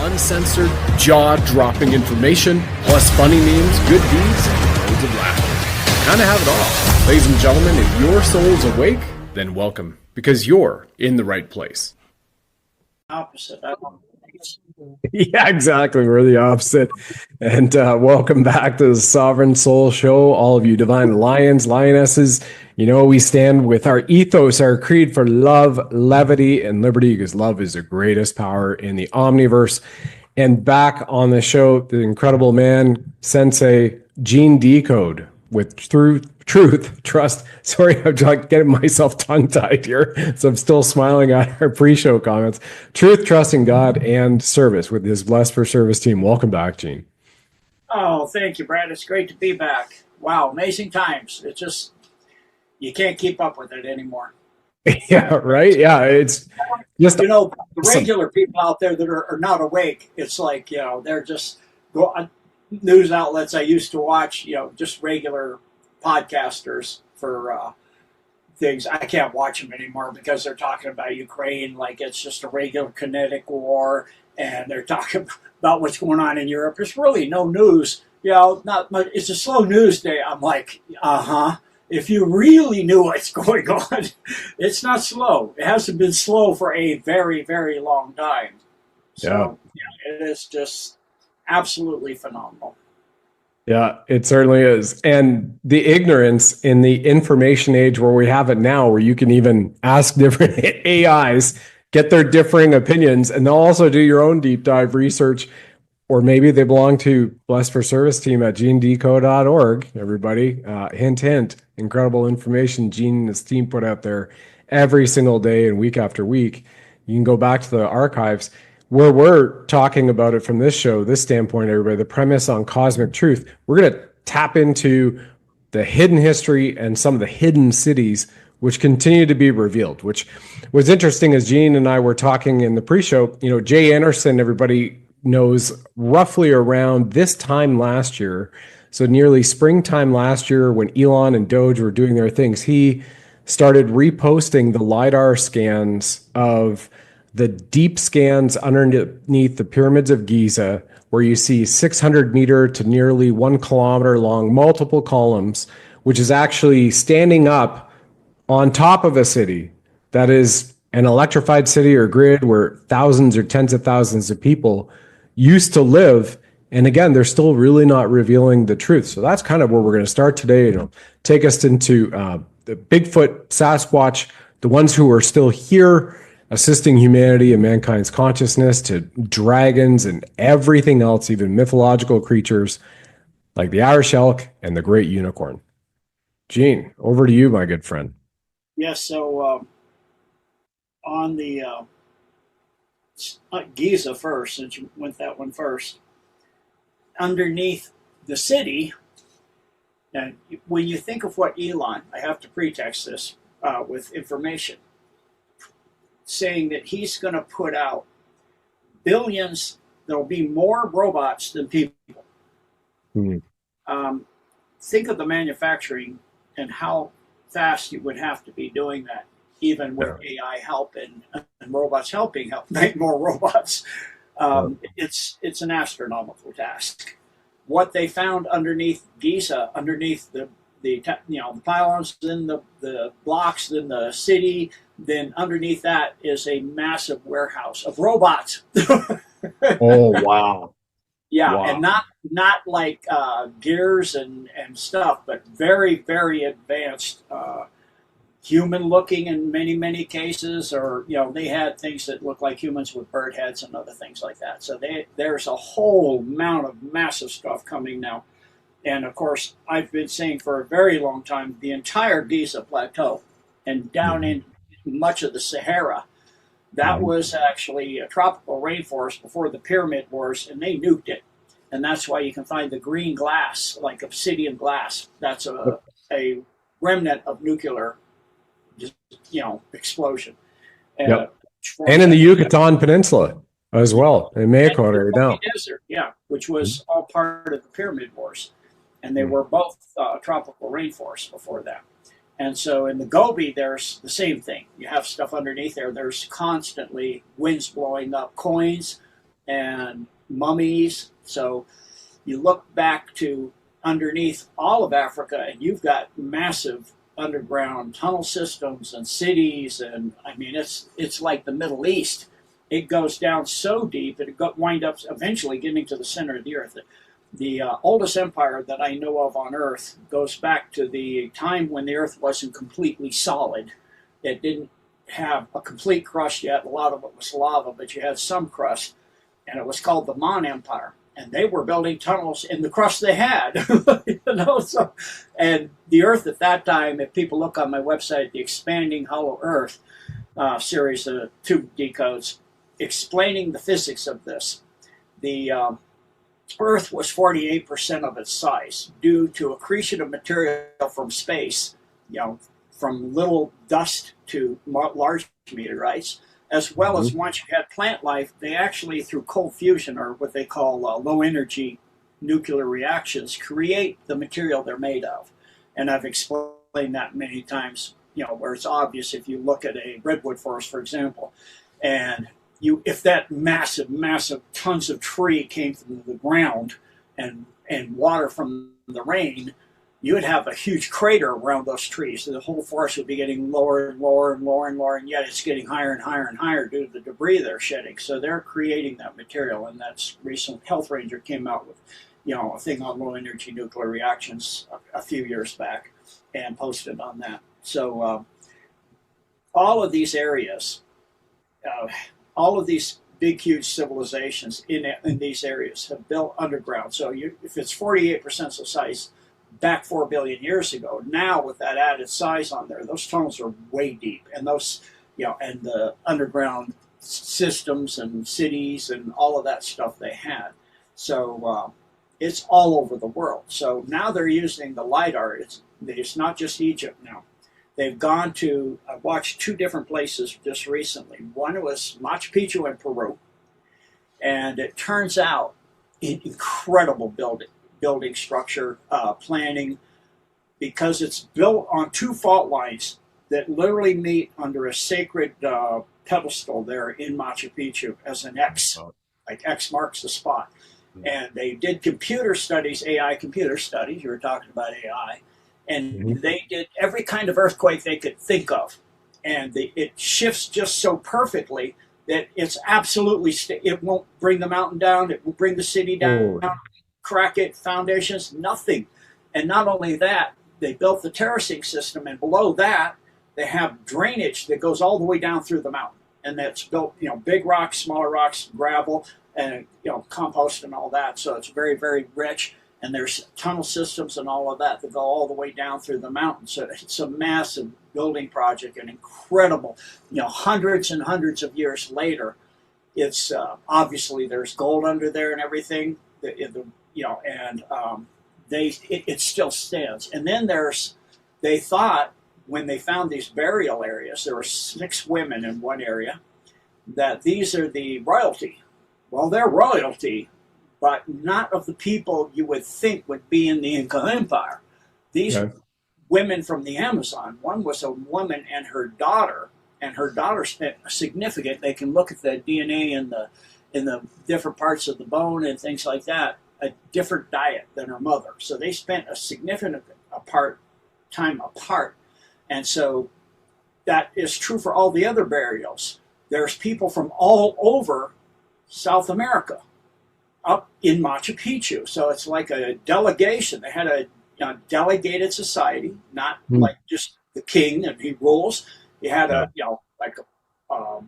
uncensored, jaw-dropping information, plus funny memes, good deeds, and loads of laughter. Kind of have it all. Ladies and gentlemen, if your soul's awake, then welcome, because you're in the right place. Opposite. Yeah, exactly. We're the opposite. And welcome back to the Sovereign Soul Show, all of you divine lions, lionesses. You know, we stand with our ethos, our creed for love, levity, and liberty, because love is the greatest power in the omniverse. And back on the show, the incredible man, Sensei Gene Decode, with truth, trust. Sorry, I'm like getting myself tongue-tied here, so I'm still smiling at our pre-show comments. Truth, trust in God, and service with his Blessed for Service team. Welcome back, Gene. Oh, thank you, Brad. It's great to be back. Wow, amazing times. It's just, you can't keep up with it anymore. Yeah, right? Yeah, it's just... You know, the regular people out there that are not awake, it's like, you know, they're just... news outlets I used to watch, you know, just regular podcasters for things. I can't watch them anymore because they're talking about Ukraine like it's just a regular kinetic war, and they're talking about what's going on in Europe. There's really no news, you know, not much. It's a slow news day. I'm like, if you really knew what's going on, it's not slow. It hasn't been slow for a very, very long time. So, yeah, it is just absolutely phenomenal. Yeah, it certainly is. And the ignorance in the information age where we have it now, where you can even ask different AIs, get their differing opinions, and they'll also do your own deep dive research. Or maybe they belong to Blessed for Service team at genedecode.org. Everybody, hint, hint, incredible information Gene and his team put out there every single day and week after week. You can go back to the archives where we're talking about it from this show, this standpoint, everybody, the premise on cosmic truth. We're going to tap into the hidden history and some of the hidden cities which continue to be revealed, which was interesting as Gene and I were talking in the pre-show. You know, Jay Anderson, everybody knows, roughly around this time last year, so nearly springtime last year when Elon and Doge were doing their things, he started reposting the LiDAR scans of the deep scans underneath the pyramids of Giza, where you see 600 meter to nearly 1 kilometer long, multiple columns, which is actually standing up on top of a city that is an electrified city or grid where thousands or tens of thousands of people used to live. And again, they're still really not revealing the truth. So that's kind of where we're going to start today. You know, take us into the Bigfoot, Sasquatch, the ones who are still here, assisting humanity and mankind's consciousness, to dragons and everything else, even mythological creatures like the Irish elk and the great unicorn. Gene, over to you, my good friend. Yes, so on the Giza first, since you went that one first, underneath the city, and when you think of what Elon, I have to pretext this with information, saying that he's going to put out billions, there'll be more robots than people. Think of the manufacturing and how fast you would have to be doing that, even with AI help and robots help make more robots. It's an astronomical task. What they found underneath Giza, underneath the pylons, then the blocks, then the city, then underneath that is a massive warehouse of robots. Oh, wow. Yeah, wow. And not like gears and stuff, but very, very advanced, human-looking in many cases, or, you know, they had things that look like humans with bird heads and other things like that. So there's a whole amount of massive stuff coming now. And, of course, I've been saying for a very long time, the entire Giza Plateau and down in much of the Sahara, that was actually a tropical rainforest before the Pyramid Wars, and they nuked it. And that's why you can find the green glass, like obsidian glass. That's a remnant of nuclear, explosion. And in the Yucatan Peninsula as well, in Mexico right now. Desert, which was all part of the Pyramid Wars. And they were both tropical rainforests before that. And so in the Gobi, there's the same thing. You have stuff underneath there. There's constantly winds blowing up coins, and mummies. So you look back to underneath all of Africa, and you've got massive underground tunnel systems and cities, and I mean it's like the Middle East. It goes down so deep that it wind up eventually getting to the center of the earth. The oldest empire that I know of on Earth goes back to the time when the Earth wasn't completely solid. It didn't have a complete crust yet. A lot of it was lava, but you had some crust, and it was called the Mon Empire. And they were building tunnels in the crust they had, you know. So, and the Earth at that time, if people look on my website, the Expanding Hollow Earth series, two decodes, explaining the physics of this. The Earth was 48% of its size due to accretion of material from space, you know, from little dust to large meteorites, as well as once you had plant life, they actually, through cold fusion or what they call low energy nuclear reactions, create the material they're made of. And I've explained that many times, you know, where it's obvious if you look at a redwood forest, for example, and if that massive, massive tons of tree came from the ground and water from the rain, you would have a huge crater around those trees. So the whole forest would be getting lower and lower and lower and lower, and yet it's getting higher and higher and higher due to the debris they're shedding. So they're creating that material, and that's recent. Health Ranger came out with, you know, a thing on low energy nuclear reactions a few years back and posted on that. So all of these areas, all of these big, huge civilizations in these areas have built underground. So if it's 48% the size back 4 billion years ago, now with that added size on there, those tunnels are way deep, and those, you know, and the underground systems and cities and all of that stuff they had. So it's all over the world. So now they're using the LiDAR. It's not just Egypt now. They've gone to, I watched two different places just recently. One was Machu Picchu in Peru, and it turns out incredible building structure, planning, because it's built on two fault lines that literally meet under a sacred pedestal there in Machu Picchu as an X, like X marks the spot. And they did computer studies, AI computer studies. You were talking about AI. And they did every kind of earthquake they could think of. And it shifts just so perfectly that it's absolutely, it won't bring the mountain down, it won't bring the city down, crack it, foundations, nothing. And not only that, they built the terracing system, and below that, they have drainage that goes all the way down through the mountain. And that's built, you know, big rocks, smaller rocks, gravel, and, you know, compost and all that. So it's very, very rich. And there's tunnel systems and all of that that go all the way down through the mountain. So it's a massive building project, and incredible, you know, hundreds and hundreds of years later, it's obviously there's gold under there and everything, you know, and it still stands. And then they thought when they found these burial areas, there were 6 women in one area, that these are the royalty. Well, they're royalty, but not of the people you would think would be in the Inca Empire. These women from the Amazon, one was a woman and her daughter spent a significant, they can look at the DNA in the different parts of the bone and things like that, a different diet than her mother. So they spent a significant time apart. And so that is true for all the other burials. There's people from all over South America up in Machu Picchu. So it's like a delegation. They had a delegated society, not like just the king and he rules. You had a, you know, like a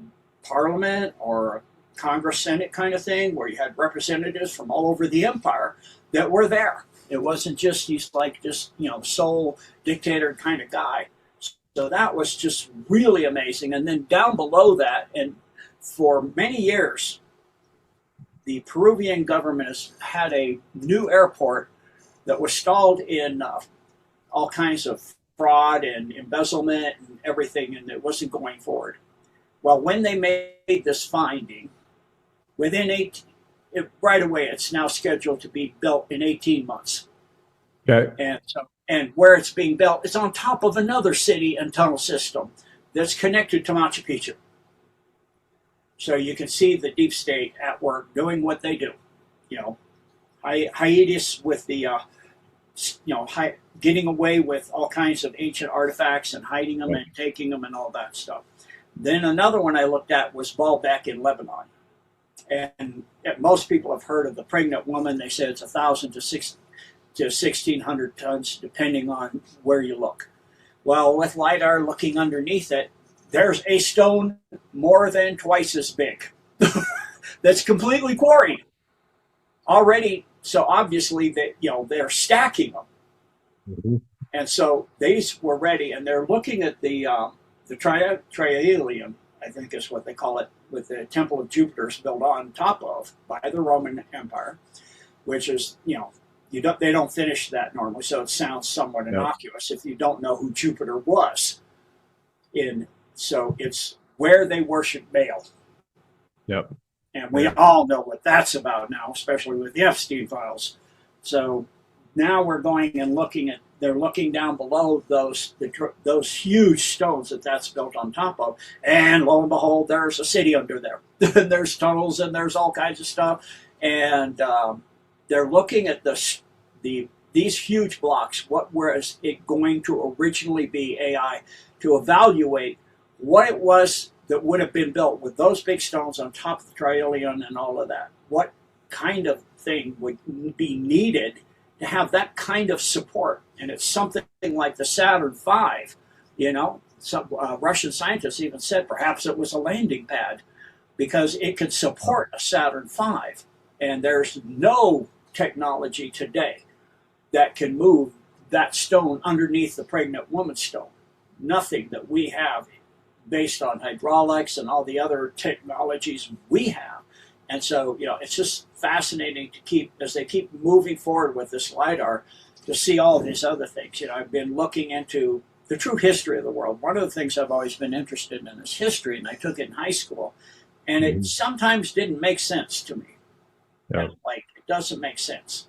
parliament or a Congress, Senate kind of thing, where you had representatives from all over the empire that were there. It wasn't just he's like just, you know, sole dictator kind of guy. So that was just really amazing. And then down below that, and for many years, the Peruvian government has had a new airport that was stalled in all kinds of fraud and embezzlement and everything, and it wasn't going forward. Well, when they made this finding, right away, it's now scheduled to be built in 18 months. Okay. And where it's being built, it's on top of another city and tunnel system that's connected to Machu Picchu. So you can see the deep state at work doing what they do. You know, hiatus with the, getting away with all kinds of ancient artifacts and hiding them and taking them and all that stuff. Then another one I looked at was Baalbek in Lebanon. And most people have heard of the pregnant woman. They say it's 1,000 to 1,600 tons, depending on where you look. Well, with LiDAR looking underneath it, there's a stone more than twice as big that's completely quarried already. So obviously they're stacking them. Mm-hmm. And so these were ready, and they're looking at the Trialium, I think is what they call it, with the Temple of Jupiter built on top of by the Roman Empire, which is, they don't finish that normally, so it sounds somewhat innocuous if you don't know who Jupiter was. So it's where they worship Baal. Yep. And we all know what that's about now, especially with the Epstein files. So now we're going and they're looking down below those huge stones that's built on top of, and lo and behold, there's a city under there. There's tunnels and there's all kinds of stuff, and they're looking at these huge blocks. What was it going to originally be, AI, to evaluate what it was that would have been built with those big stones on top of the Trialion and all of that. What kind of thing would be needed to have that kind of support? And it's something like the Saturn V. Some Russian scientists even said perhaps it was a landing pad because it could support a Saturn V. And there's no technology today that can move that stone underneath the pregnant woman stone. Nothing that we have based on hydraulics and all the other technologies we have. And so, it's just fascinating as they keep moving forward with this LiDAR, to see all these other things. I've been looking into the true history of the world. One of the things I've always been interested in is history, and I took it in high school, and it sometimes didn't make sense to me. Yeah. It doesn't make sense.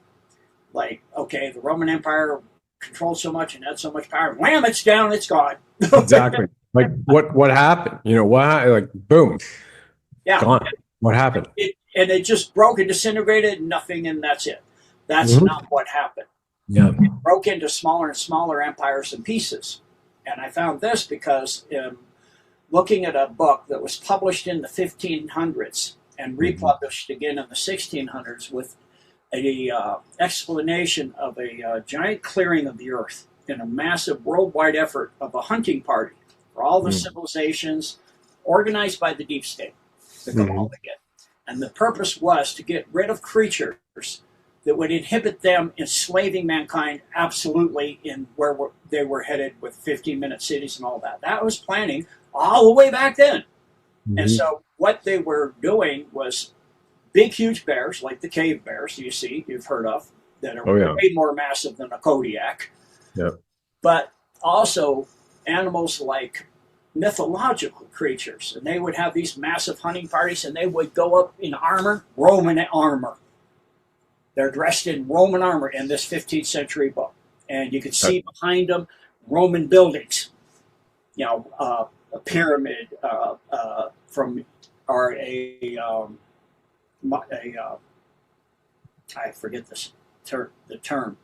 Okay, the Roman Empire controlled so much and had so much power. Wham! It's down. It's gone. Exactly. What happened? Boom. Yeah. Gone. What happened? It just broke and disintegrated, nothing, and that's it. That's not what happened. Yeah. It broke into smaller and smaller empires and pieces. And I found this because looking at a book that was published in the 1500s and republished again in the 1600s with a explanation of a giant clearing of the earth in a massive worldwide effort of a hunting party for all the civilizations organized by the deep state to go all together. And the purpose was to get rid of creatures that would inhibit them enslaving mankind absolutely in where they were headed with 15-minute cities and all that. That was planning all the way back then. And so what they were doing was big, huge bears, like the cave bears you've heard of, that are way more massive than a Kodiak. Yep. But also animals like mythological creatures. And they would have these massive hunting parties, and they would go up in armor, Roman armor. They're dressed in Roman armor in this 15th century book. And you could see behind them Roman buildings. A pyramid I forget the term.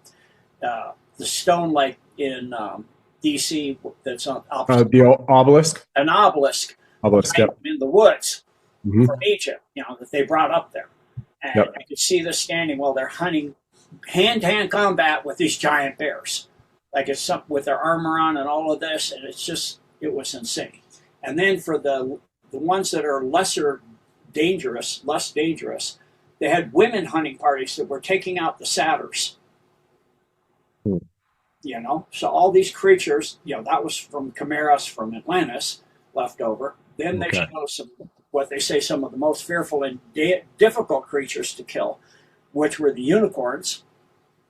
The stone like in D.C. that's on the obelisk. An obelisk. Obelisk, right in the woods from Egypt, that they brought up there. And I could see this standing while they're hunting hand-to-hand combat with these giant bears. It's with their armor on and all of this, and it was insane. And then for the ones that are less dangerous, they had women hunting parties that were taking out the satyrs. So all these creatures, that was from chimeras from Atlantis left over. Then they show some of the most fearful and difficult creatures to kill, which were the unicorns.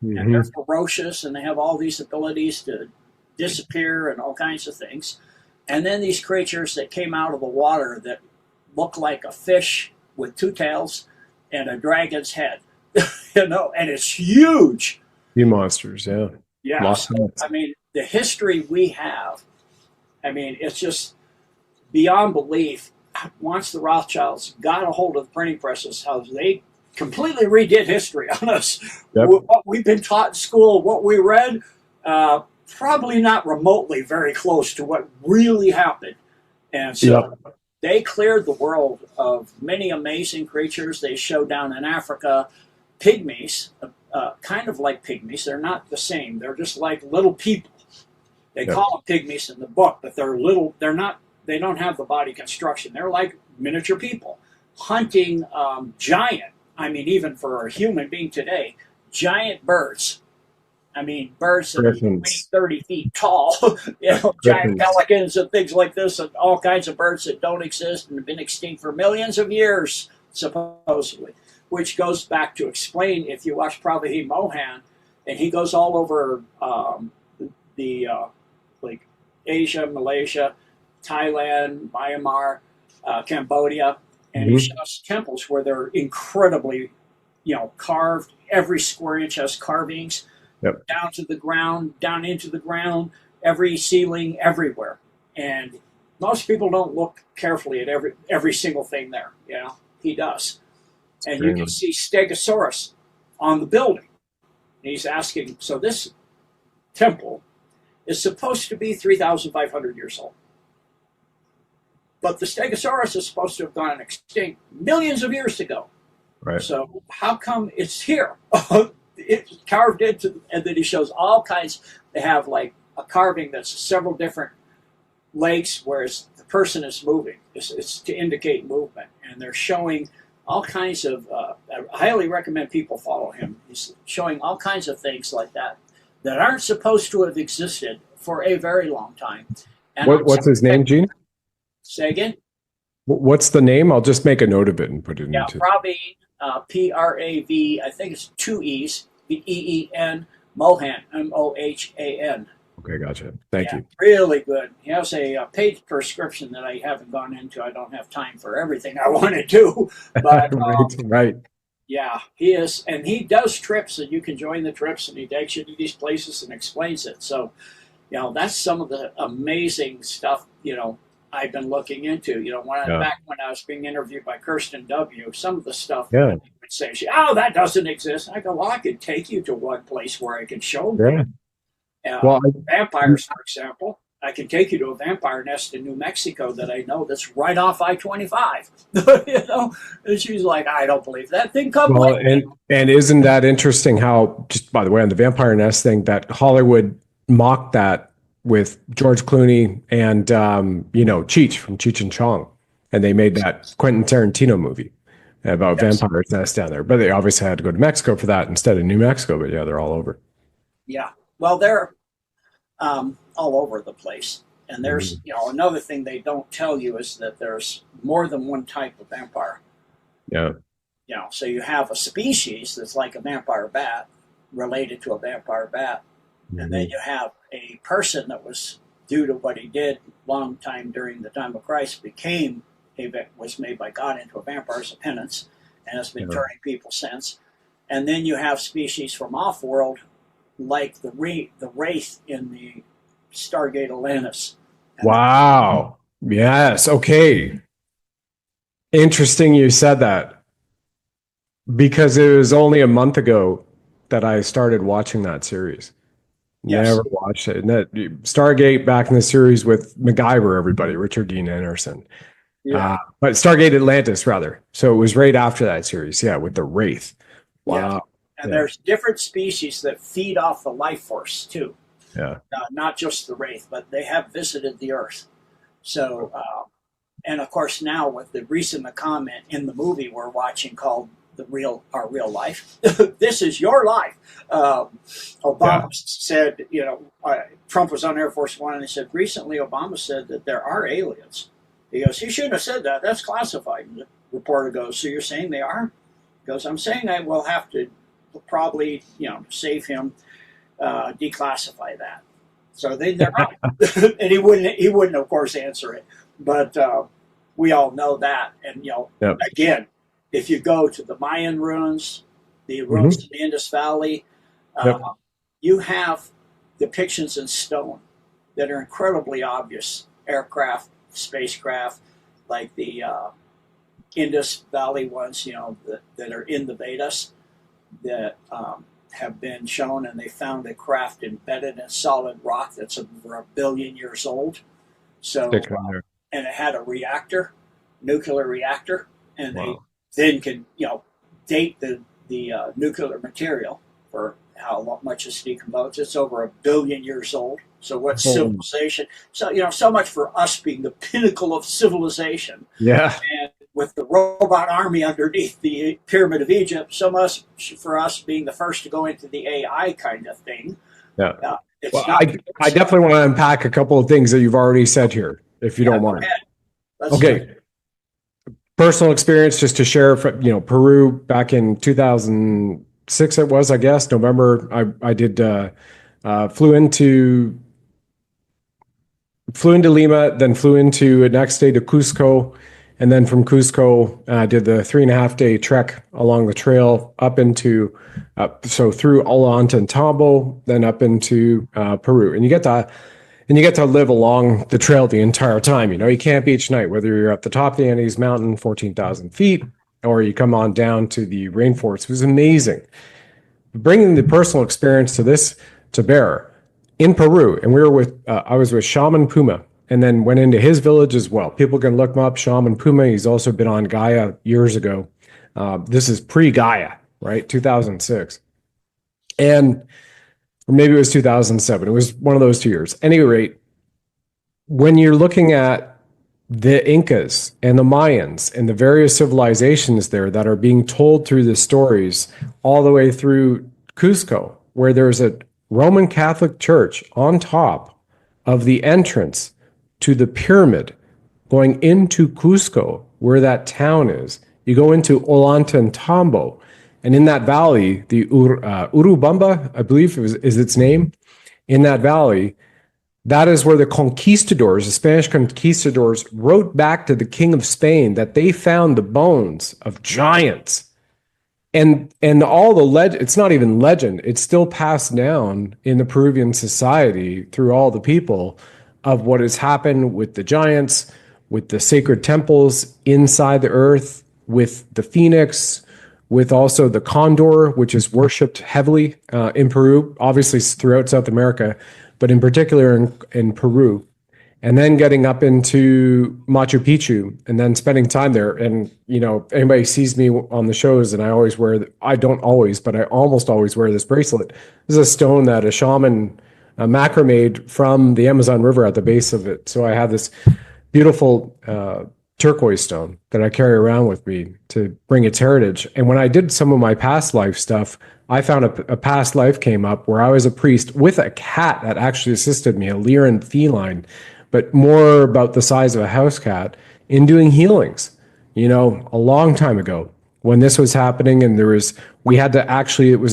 And they're ferocious, and they have all these abilities to disappear and all kinds of things. And then these creatures that came out of the water that look like a fish with two tails and a dragon's head, and it's huge. Sea monsters, yeah. Yeah, the history we have, it's just beyond belief once the Rothschilds got a hold of the printing presses, how they completely redid history on us. Yep. What we've been taught in school, what we read, probably not remotely very close to what really happened. And so they cleared the world of many amazing creatures. They showed down in Africa pygmies, kind of like pygmies. They're not the same. They're just like little people. They call them pygmies in the book, but they're little. They're not. They don't have the body construction. They're like miniature people hunting giant. I mean, even for a human being today, giant birds. I mean, birds that are 20, 30 feet tall, giant pelicans and things like this, and all kinds of birds that don't exist and have been extinct for millions of years, supposedly. Which goes back to explain, if you watch Prabhupada Mohan, and he goes all over like Asia, Malaysia, Thailand, Myanmar, Cambodia, and he shows temples where they're incredibly, carved. Every square inch has carvings. Down to the ground, down into the ground, every ceiling, everywhere. And most people don't look carefully at every single thing there. He does. And you can see Stegosaurus on the building. And he's asking, so this temple is supposed to be 3,500 years old. But the Stegosaurus is supposed to have gone extinct millions of years ago. Right. So how come it's here? It's carved into, and then he shows all kinds. They have like a carving that's several different lakes, whereas the person is moving. It's to indicate movement, and they're showing all kinds of. I highly recommend people follow him. He's showing all kinds of things like that aren't supposed to have existed for a very long time. And what's his name, Gene? Say again. What's the name? I'll just make a note of it and put it into. Praveen. Prav, I think it's 2 E's, EEN, Mohan, Mohan. Okay, gotcha. Thank you. Really good. He has a paid prescription that I haven't gone into. I don't have time for everything I want to do. But right. Yeah, he is. And he does trips, and you can join the trips, and he takes you to these places and explains it. So, that's some of the amazing stuff, I've been looking into. Back when I was being interviewed by Kirsten W., some of the stuff that he would say, that doesn't exist. I go, well, I could take you to one place where I can show you. Vampires, for example. I can take you to a vampire nest in New Mexico that I know that's right off I-25. And she's like, I don't believe that thing. Come and isn't that interesting how, just by the way, on the vampire nest thing, that Hollywood mocked that with George Clooney and, Cheech from Cheech and Chong. And they made that Quentin Tarantino movie about vampires nest down there. But they obviously had to go to Mexico for that instead of New Mexico. But they're all over. Yeah. Well, they're all over the place. And there's, another thing they don't tell you is that there's more than one type of vampire. Yeah. So you have a species that's like a vampire bat related to a vampire bat. And then you have a person that was, due to what he did long time during the time of Christ, was made by God into a vampire as a penance, and has been turning people since. And then you have species from off-world, like the Wraith in the Stargate Atlantis. Wow. Yes. Okay. Interesting you said that, because it was only a month ago that I started watching that series. Never watched it. And that Stargate back in the series with MacGyver, everybody, Richard Dean Anderson. But Stargate Atlantis, rather. So it was right after that series, with the Wraith. Wow. Yeah. And there's different species that feed off the life force, too. Yeah. Not just the Wraith, but they have visited the Earth. So, and of course, now with the recent comment in the movie we're watching called Our Real Life, this is your life. Obama said, Trump was on Air Force One, and he said, recently Obama said that there are aliens. He goes, he shouldn't have said that. That's classified. And the reporter goes, so you're saying they are? He goes, I'm saying I will have to probably, save him, declassify that. So they're right. And he wouldn't, of course, answer it. But we all know that. And, again, if you go to the Mayan ruins, the ruins in the Indus Valley, you have depictions in stone that are incredibly obvious. Aircraft, spacecraft, like the Indus Valley ones, that are in the Vedas that have been shown, and they found a craft embedded in solid rock that's over 1 billion years old. So, Stick on there. and it had a reactor, nuclear reactor, and they Wow. then can date the nuclear material for how much it's decomposed. It's over 1 billion years old. So what's Holy- civilization? So so much for us being the pinnacle of civilization, Yeah. and with the robot army underneath the Pyramid of Egypt, so much for us being the first to go into the AI kind of thing. Yeah. It's Well, not. I definitely want to unpack a couple of things that you've already said here, if you Yeah, don't go mind. ahead. Let's Okay. Personal experience, just to share from, Peru back in 2006, it was, I guess, November. I did, flew into Lima, then flew into the next day to Cusco. And then from Cusco, did the 3.5 day trek along the trail up into, so through Ollantaytambo, then up into Peru. And you get to live along the trail the entire time. You camp each night, whether you're at the top of the Andes Mountain, 14,000 feet, or you come on down to the rainforest. It was amazing. Bringing the personal experience to bear in Peru, and I was with Shaman Puma, and then went into his village as well. People can look him up, Shaman Puma. He's also been on Gaia years ago. This is pre-Gaia, right? 2006. And or maybe it was 2007. It was one of those 2 years. At any rate, when you're looking at the Incas and the Mayans and the various civilizations there that are being told through the stories all the way through Cusco, where there's a Roman Catholic church on top of the entrance to the pyramid going into Cusco, where that town is. You go into Ollantaytambo, and in that valley, the Urubamba, I believe is its name, in that valley, that is where the conquistadors, the Spanish conquistadors, wrote back to the King of Spain that they found the bones of giants. And all it's not even legend, it's still passed down in the Peruvian society through all the people of what has happened with the giants, with the sacred temples inside the earth, with the phoenix, with also the condor, which is worshipped heavily in Peru, obviously throughout South America, but in particular in Peru. And then getting up into Machu Picchu and then spending time there. And, anybody sees me on the shows, and I don't always, but I almost always wear this bracelet. This is a stone that a shaman macrameed from the Amazon River at the base of it. So I have this beautiful turquoise stone that I carry around with me to bring its heritage. And when I did some of my past life stuff, I found a past life came up where I was a priest with a cat that actually assisted me, a Lyran feline, but more about the size of a house cat, in doing healings, a long time ago when this was happening. And it was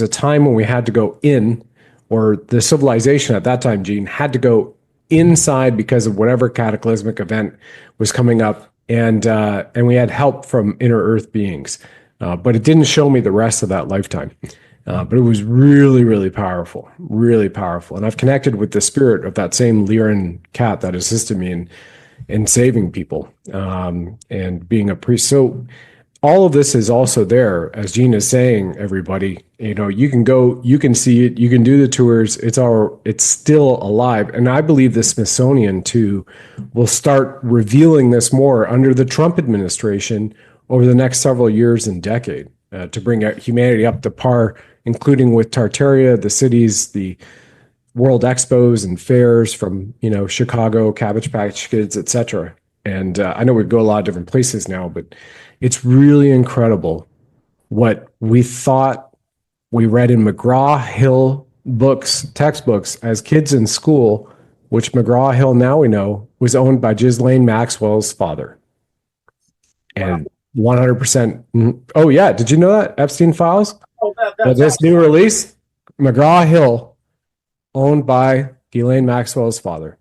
a time when we had to go in, or the civilization at that time, Gene, had to go inside because of whatever cataclysmic event was coming up. And we had help from inner earth beings. But it didn't show me the rest of that lifetime. But it was really, really powerful, really powerful. And I've connected with the spirit of that same Lyran cat that assisted me in saving people and being a priest. So all of this is also there, as Gene is saying, everybody. You can go, you can see it, you can do the tours. It's still alive. And I believe the Smithsonian, too, will start revealing this more under the Trump administration over the next several years and decade to bring humanity up to par, including with Tartaria, the cities, the World Expos and fairs from, Chicago, Cabbage Patch Kids, etc. And I know we go a lot of different places now, but it's really incredible what we thought we read in McGraw-Hill textbooks as kids in school, which McGraw-Hill, now we know, was owned by Ghislaine Maxwell's father. And 100%. Oh, yeah. Did you know that? Epstein Files? Oh, This new release, McGraw-Hill, owned by Ghislaine Maxwell's father.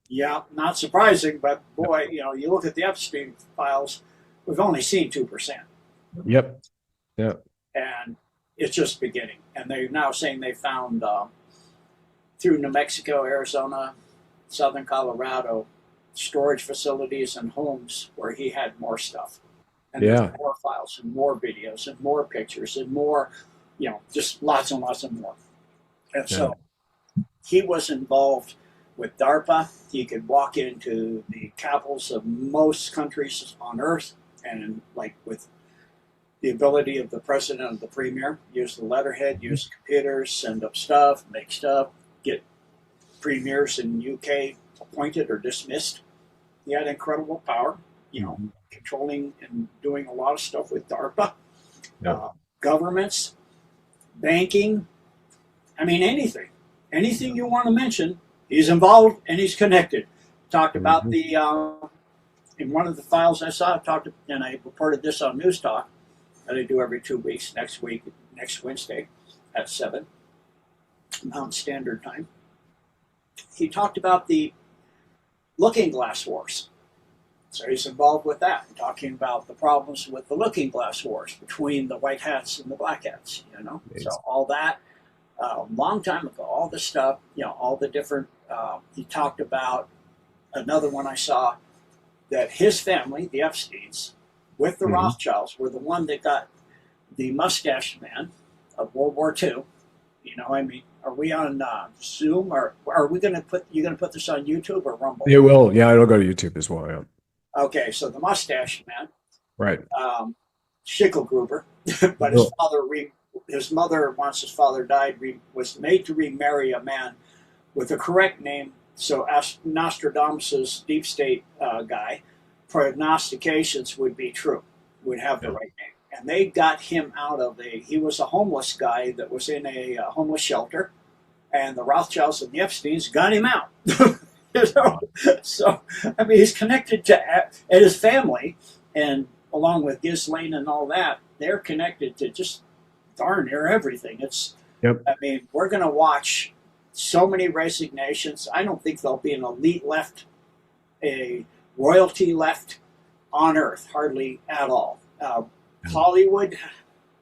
Yeah, not surprising, but boy, you look at the Epstein files, we've only seen 2%. Yep. Yeah. And it's just beginning. And they're now saying they found through New Mexico, Arizona, southern Colorado, storage facilities and homes where he had more stuff. And Yeah. there's more files and more videos and more pictures and more, just lots and lots of more. And so he was involved with DARPA. He could walk into the capitals of most countries on Earth and, like, with the ability of the president and the premier, use the letterhead, use computers, send up stuff, make stuff, get premiers in UK appointed or dismissed. He had incredible power, controlling and doing a lot of stuff with DARPA, governments, banking. I mean, anything you want to mention, he's involved and he's connected. Talked about the in one of the files I saw. And I reported this on News Talk that I do every 2 weeks. Next Wednesday at 7 Mountain Standard Time. He talked about the Looking Glass Wars. So he's involved with that, talking about the problems with the Looking Glass Wars between the white hats and the black hats. So all that. A long time ago, all this stuff, all the different, he talked about another one I saw, that his family, the Epsteins, with the Rothschilds, were the one that got the mustache man of World War II. Are we on Zoom, or are we going to put this on YouTube or Rumble? It will. Yeah, it'll go to YouTube as well. Yeah. Okay, so the mustache man, right? Schickelgruber, but his mother, once his father died, was made to remarry a man with a correct name. So Nostradamus's deep state guy, prognostications would be true, would have the right name. And they got him out of he was a homeless guy that was in a homeless shelter, and the Rothschilds and the Epsteins got him out. So, I mean, he's connected to his family, and along with Ghislaine and all that, they're connected to just darn near everything. I mean, we're going to watch so many resignations. I don't think there'll be an elite left, a royalty left on Earth, hardly at all. Hollywood,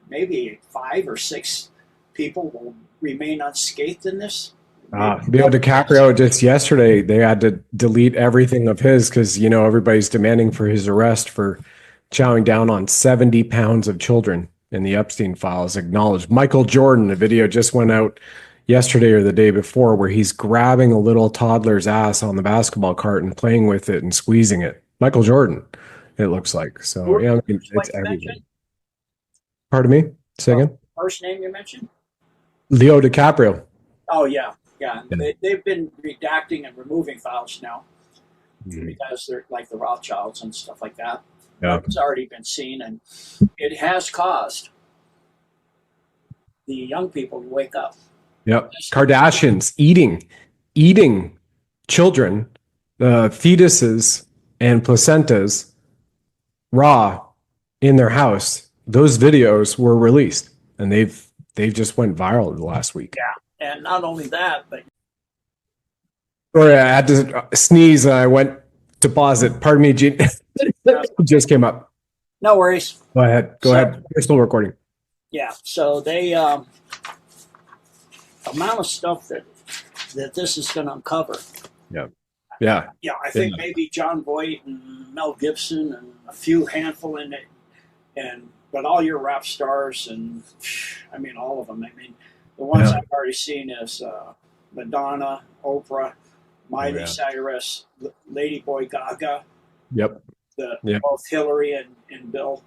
maybe 5 or 6 people will remain unscathed in this. Leo DiCaprio, just yesterday, they had to delete everything of his because, everybody's demanding for his arrest for chowing down on 70 pounds of children in the Epstein files. Acknowledged. Michael Jordan, a video just went out yesterday or the day before where he's grabbing a little toddler's ass on the basketball court and playing with it and squeezing it. Michael Jordan, it looks like. So, it's everything. Pardon me? Say again? First name you mentioned? Leo DiCaprio. Oh, yeah. Yeah, they've been redacting and removing files now because they're like the Rothschilds and stuff like that. Yeah. It's already been seen, and it has caused the young people to wake up. Yep. Kardashians eating children, fetuses and placentas raw in their house. Those videos were released, and they've just went viral the last week. Yeah. And not only that, but... Sorry, I had to sneeze and I went to pause it. Pardon me, Gene. It just came up. No worries. Go ahead. We're still recording. Yeah, so they... amount of stuff that this is going to uncover. Yeah. I think maybe John Voight and Mel Gibson and a few handful in it, but all your rap stars and, I mean, all of them. I mean, the ones I've already seen is Madonna, Oprah, Miley Cyrus, Lady Boy Gaga. Yep. Both Hillary and Bill.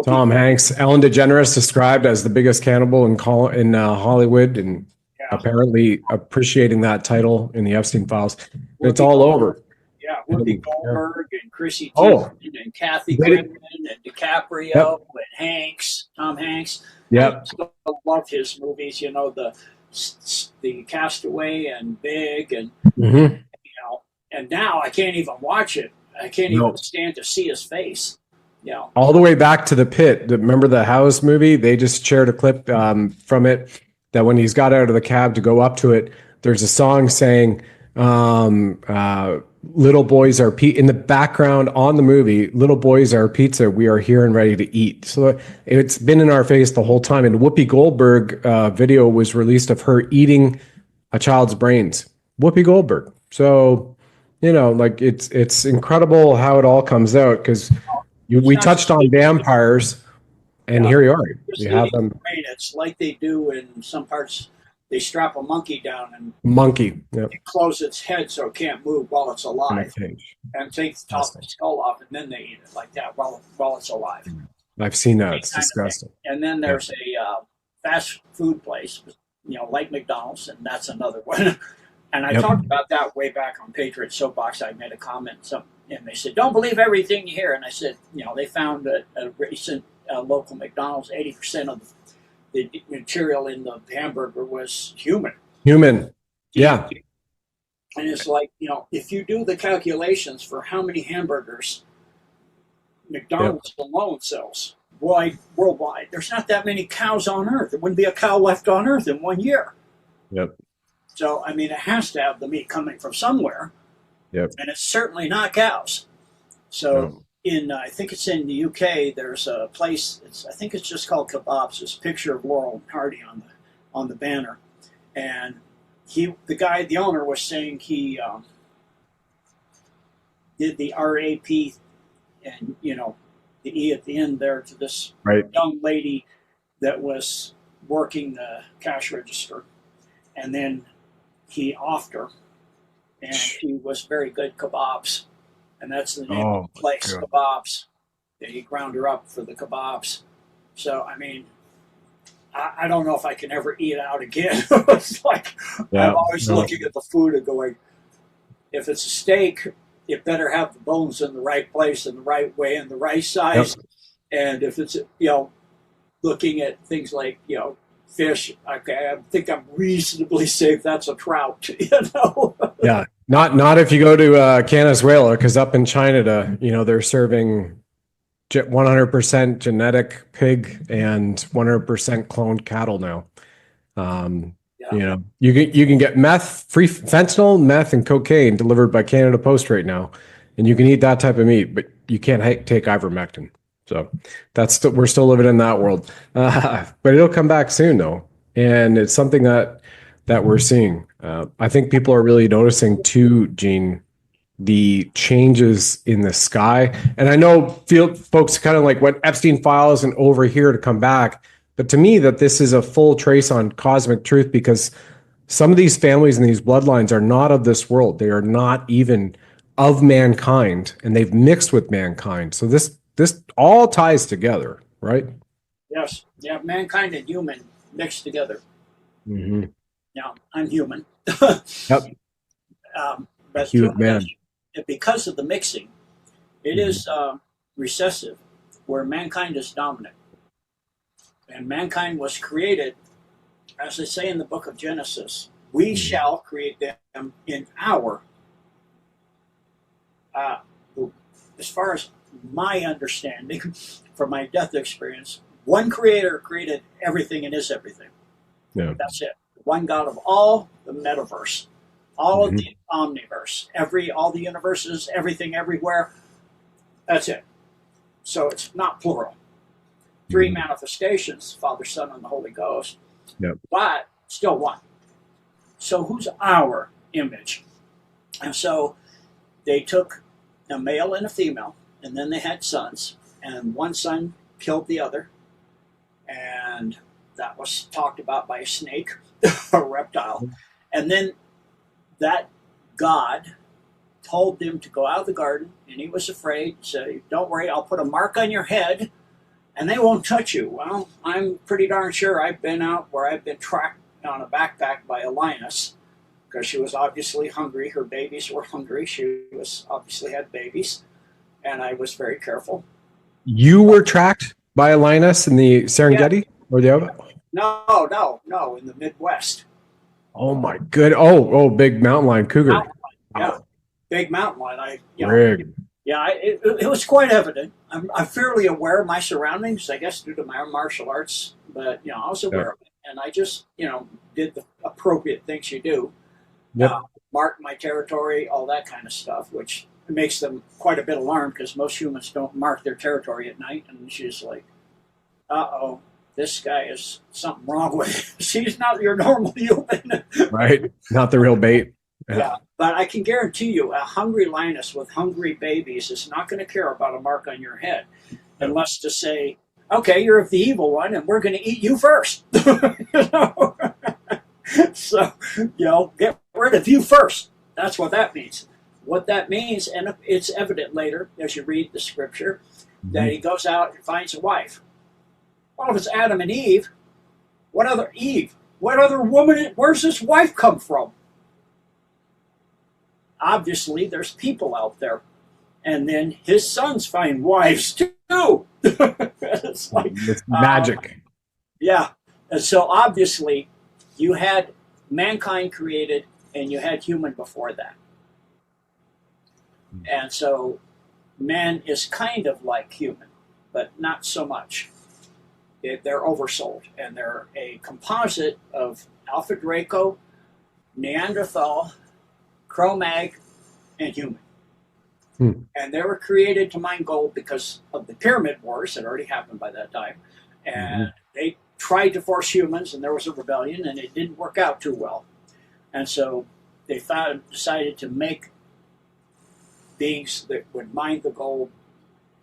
Tom Hanks. Ellen DeGeneres described as the biggest cannibal in Hollywood, and apparently appreciating that title in the Epstein files. It's all over. Yeah, Whoopi Goldberg and Chrissy Teigen and Kathy Griffin and DiCaprio and Hanks, Tom Hanks. Yep. I love his movies. The Castaway and Big, and and now I can't even watch it. I can't even stand to see his face. All the way back to The Pit. Remember the House movie? They just shared a clip from it that when he's got out of the cab to go up to it, there's a song saying, little boys are in the background on the movie, little boys are pizza, we are here and ready to eat. So it's been in our face the whole time. And Whoopi Goldberg video was released of her eating a child's brains. Whoopi Goldberg. So You know, like it's incredible how it all comes out because It's we not touched just on vampires, and yeah, here you are. just You have eating them brain. It's like they do in some parts. They strap a monkey down and monkey, yep, close its head so it can't move while it's in a alive, cage. and take the top of the Disgusting. skull off, and then they eat it like that while it's alive. I've seen that. Same It's kind of thing. disgusting. And then Yeah. there's a fast food place, like McDonald's, and that's another one. And I Yep. talked about that way back on Patriot Soapbox. I made a comment, and they said, "Don't believe everything you hear." And I said, they found a recent local McDonald's, 80% of the material in the hamburger was human. Human. Yeah. And it's like, if you do the calculations for how many hamburgers Yep. McDonald's alone sells worldwide, there's not that many cows on Earth. There wouldn't be a cow left on Earth in 1 year. Yep. So, I mean, it has to have the meat coming from somewhere, Yep. and it's certainly not cows. So, I think it's in the UK. There's a place. I think it's just called Kebabs. There's a picture of Laurel and Hardy on the banner, and the owner was saying he did the RAP, and the E at the end there to this Right. young lady that was working the cash register, and then he offed her, and she was very good kebabs, and that's the name of the place, God. Kebabs. And he ground her up for the kebabs. So I mean, I don't know if I can ever eat out again. It's like I'm always looking at the food and going, if it's a steak, it better have the bones in the right place and the right way and the right size. Yep. And if it's looking at things like fish, okay, I think I'm reasonably safe. That's a trout, Yeah. Not if you go to Venezuela, because up in China, they're serving 100% genetic pig and 100% cloned cattle now. Yeah. You can get free fentanyl, meth, and cocaine delivered by Canada Post right now, and you can eat that type of meat, but you can't take ivermectin. So we're still living in that world, but it'll come back soon though, and it's something that we're seeing. I think people are really noticing too, Gene, the changes in the sky. And I know field folks kind of like what Epstein files and over here to come back. But to me, that this is a full trace on cosmic truth, because some of these families and these bloodlines are not of this world. They are not even of mankind, and they've mixed with mankind. So this all ties together, right? Yes. Yeah. Mankind and human mixed together. Mm-hmm. Now, I'm human. Yep. But Human man. because of the mixing, it is recessive, where mankind is dominant. And mankind was created, as they say in the book of Genesis, we shall create them in our, as far as my understanding from my death experience, one creator created everything and is everything. Yeah. That's it. One God of all the metaverse, all of the omniverse, all the universes, everything, everywhere. That's it. So it's not plural. Three manifestations, Father, Son, and the Holy Ghost, but still one. So who's our image? And so they took a male and a female, and then they had sons, and one son killed the other, and that was talked about by a snake, a reptile. And then that God told them to go out of the garden, and he was afraid. So don't worry, I'll put a mark on your head, and they won't touch you. Well, I'm pretty darn sure I've been out where I've been tracked on a backpack by a lioness, because she was obviously hungry. Her babies were hungry. She was obviously had babies, and I was very careful. You were tracked by a lioness in the Serengeti or the other? No, in the Midwest. Oh my good! Oh, big mountain lion, cougar. Mountain lion, yeah, big mountain lion. It was quite evident. I'm fairly aware of my surroundings, I guess, due to my martial arts. But I was aware of it, and I just did the appropriate things you do. Mark my territory, all that kind of stuff, which makes them quite a bit alarmed, because most humans don't mark their territory at night. And she's like, "Uh-oh, this guy is something wrong with him." She's not your normal human. Right, not the real bait. Yeah, but I can guarantee you, a hungry lioness with hungry babies is not going to care about a mark on your head, Yeah. unless to say, "Okay, you're the evil one, and we're going to eat you first." You know? So, get rid of you first. That's what that means. What that means, and it's evident later as you read the scripture, that he Mhm. goes out and finds a wife. Well, if it's Adam and Eve, what other Eve? What other woman? Where's this wife come from? Obviously, there's people out there. And then his sons find wives too. It's like, It's uh, magic. yeah. And so obviously, you had mankind created and you had human before that. And so man is kind of like human, but not so much. They're oversold, and they're a composite of Alpha Draco, Neanderthal, Cro-Mag, and human. Hmm. And they were created to mine gold because of the pyramid wars that already happened by that time. And Mhm. they tried to force humans, and there was a rebellion, and it didn't work out too well. And so they decided to make beings that would mine the gold,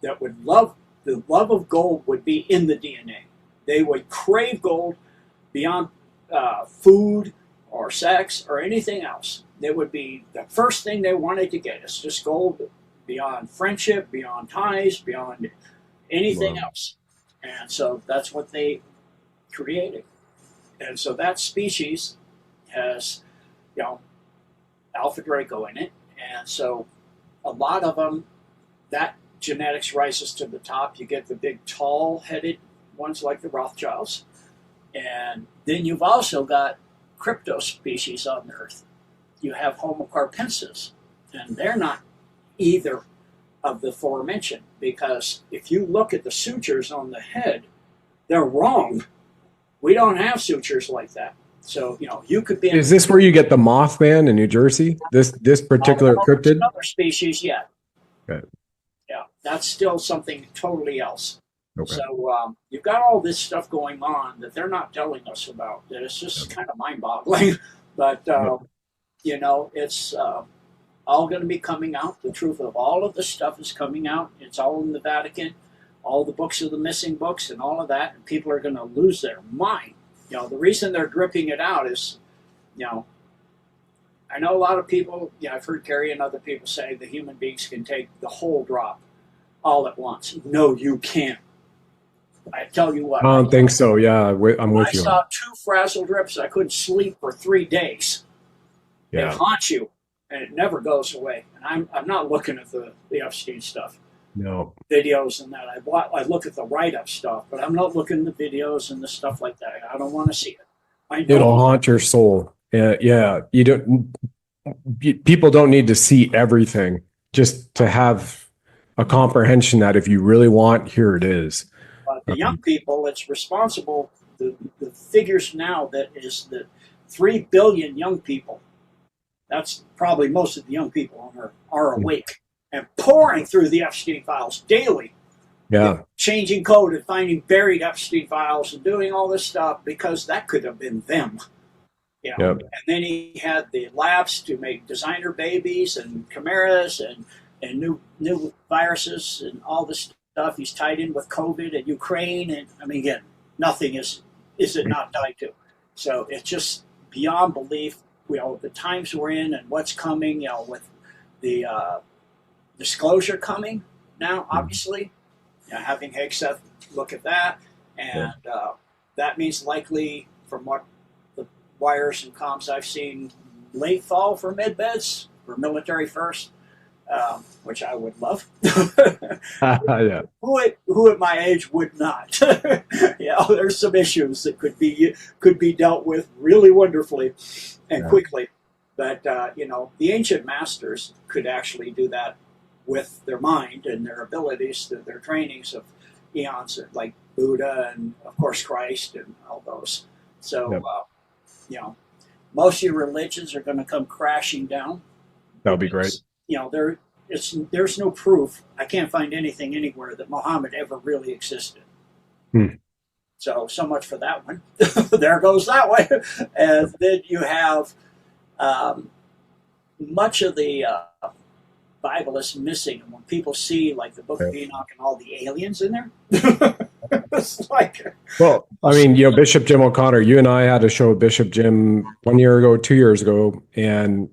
that would love the love of gold would be in the DNA. They would crave gold beyond food or sex or anything else. It would be the first thing they wanted to get. It's just gold beyond friendship, beyond ties, beyond anything Wow. else. And so that's what they created. And so that species has, you know, Alpha Draco in it. And so a lot of them, that genetics rises to the top. You get the big tall headed ones like the Rothschilds. And then you've also got crypto species on Earth. You have Homo carpensis, and they're not either of the aforementioned because if you look at the sutures on the head, they're wrong. We don't have sutures like that. So, you could be in Is this where you get the Mothman in New Jersey? This particular well, there's cryptid? another species yet. Okay. Yeah, that's still something totally else. Okay. So you've got all this stuff going on that they're not telling us about. That it's just Yep. kind of mind-boggling. But Yep. it's all going to be coming out. The truth of all of this stuff is coming out. It's all in the Vatican. All the books are the missing books and all of that. And people are going to lose their mind. The reason they're dripping it out is, you know, I know a lot of people. I've heard Gary and other people say the human beings can take the whole drop all at once. No, you can't. I tell you I what, don't think so. Yeah, I'm I with you on. saw two frazzle drips. I couldn't sleep for 3 days. It Yeah. haunts you, and it never goes away. And I'm not looking at the Epstein stuff, No. videos and that. I look at the write up stuff, but I'm not looking at the videos and the stuff like that. I don't want to see it. I It'll know. haunt your soul. Yeah. Yeah. You don't. People don't need to see everything. Just to have a comprehension that if you really want, here it is. The young Um, people, it's responsible. The figures now that is that 3 billion young people. That's probably most of the young people on Earth are awake and pouring through the Epstein files daily, yeah. changing code and finding buried Epstein files and doing all this stuff because that could have been them. Yeah. And then he had the labs to make designer babies and chimeras and new viruses and all this stuff. He's tied in with COVID and Ukraine, and I mean, again, nothing is it not tied to. So it's just beyond belief. The times we're in and what's coming. With the disclosure coming now, obviously, having Hegseth look at that, and that means likely, from what the wires and comms I've seen, late fall for medbeds for military first, which I would love. Yeah. Who at my age would not? There's some issues that could be dealt with really wonderfully and Yeah. quickly, but the ancient masters could actually do that with their mind and their abilities, their trainings of eons, like Buddha and of course Christ and all those. So Yep. most of your religions are going to come crashing down That would be great. because there's no proof. I can't find anything anywhere that Muhammad ever really existed. Hmm. So much for that one. There goes that one. And then you have much of the Bible is missing. And when people see like the Book of Enoch and all the aliens in there, it's like, Well, I mean, Bishop Jim O'Connor, you and I had a show with Bishop Jim 1 year ago, 2 years ago, and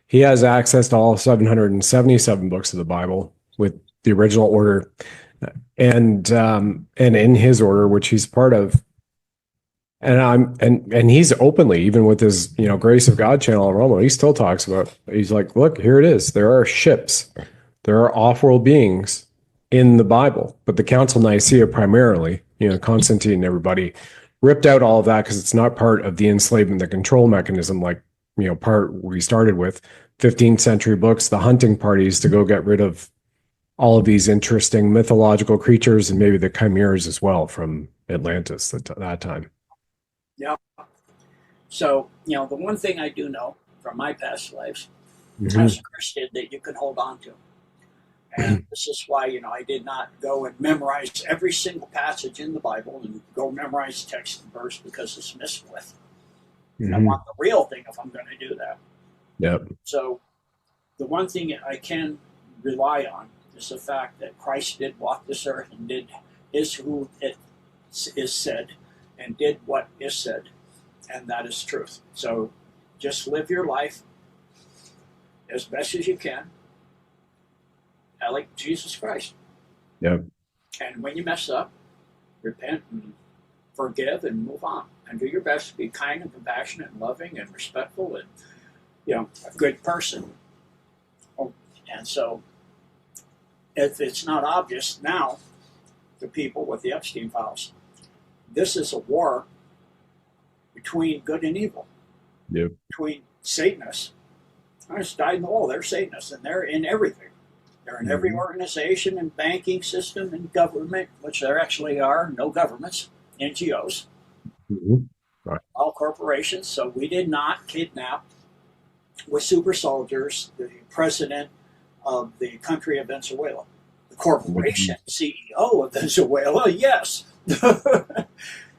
he has access to all 777 books of the Bible with the original order, and in his order, which he's part of. And he's openly, even with his Grace of God channel on Romo, he still talks about. He's like, look, here it is. There are ships, there are off-world beings in the Bible, but the Council of Nicaea primarily, Constantine and everybody ripped out all of that because it's not part of the enslavement, the control mechanism, like part we started with 15th century books, the hunting parties to go get rid of all of these interesting mythological creatures and maybe the chimeras as well from Atlantis at that time. yeah. So, the one thing I do know from my past lives as a Christian that you can hold on to. And this is why, I did not go and memorize every single passage in the Bible and go memorize text and verse because it's missed with. I want the real thing if I'm going to do that. Yep. So the one thing I can rely on is the fact that Christ did walk this earth and is who it is said and did what is said. And that is truth. So just live your life as best as you can, like Jesus Christ. Yep. And when you mess up, repent and forgive and move on. And do your best to be kind and compassionate and loving and respectful and, a good person. And so if it's not obvious now to people with the Epstein files, this is a war between good and evil. Yep. Between Satanists. I just died in the hole. They're Satanists, and they're in everything. They're in every organization and banking system and government, which there actually are no governments, NGOs, Right. All corporations. So we did not kidnap with super soldiers the president of the country of Venezuela. The corporation CEO of Venezuela, yes.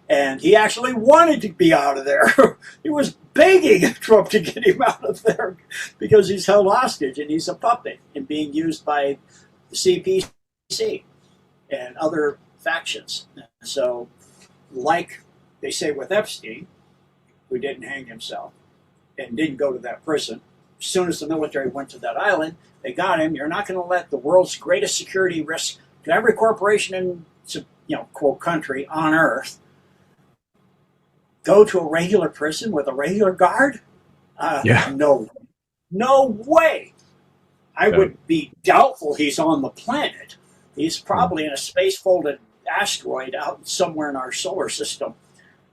And he actually wanted to be out of there. He was begging Trump to get him out of there because he's held hostage and he's a puppet and being used by the CPC and other factions. So, like they say with Epstein, who didn't hang himself and didn't go to that prison, as soon as the military went to that island, they got him. You're not going to let the world's greatest security risk to every corporation in, quote, country on earth go to a regular prison with a regular guard? No way. I would be doubtful he's on the planet. He's probably in a space-folded asteroid out somewhere in our solar system.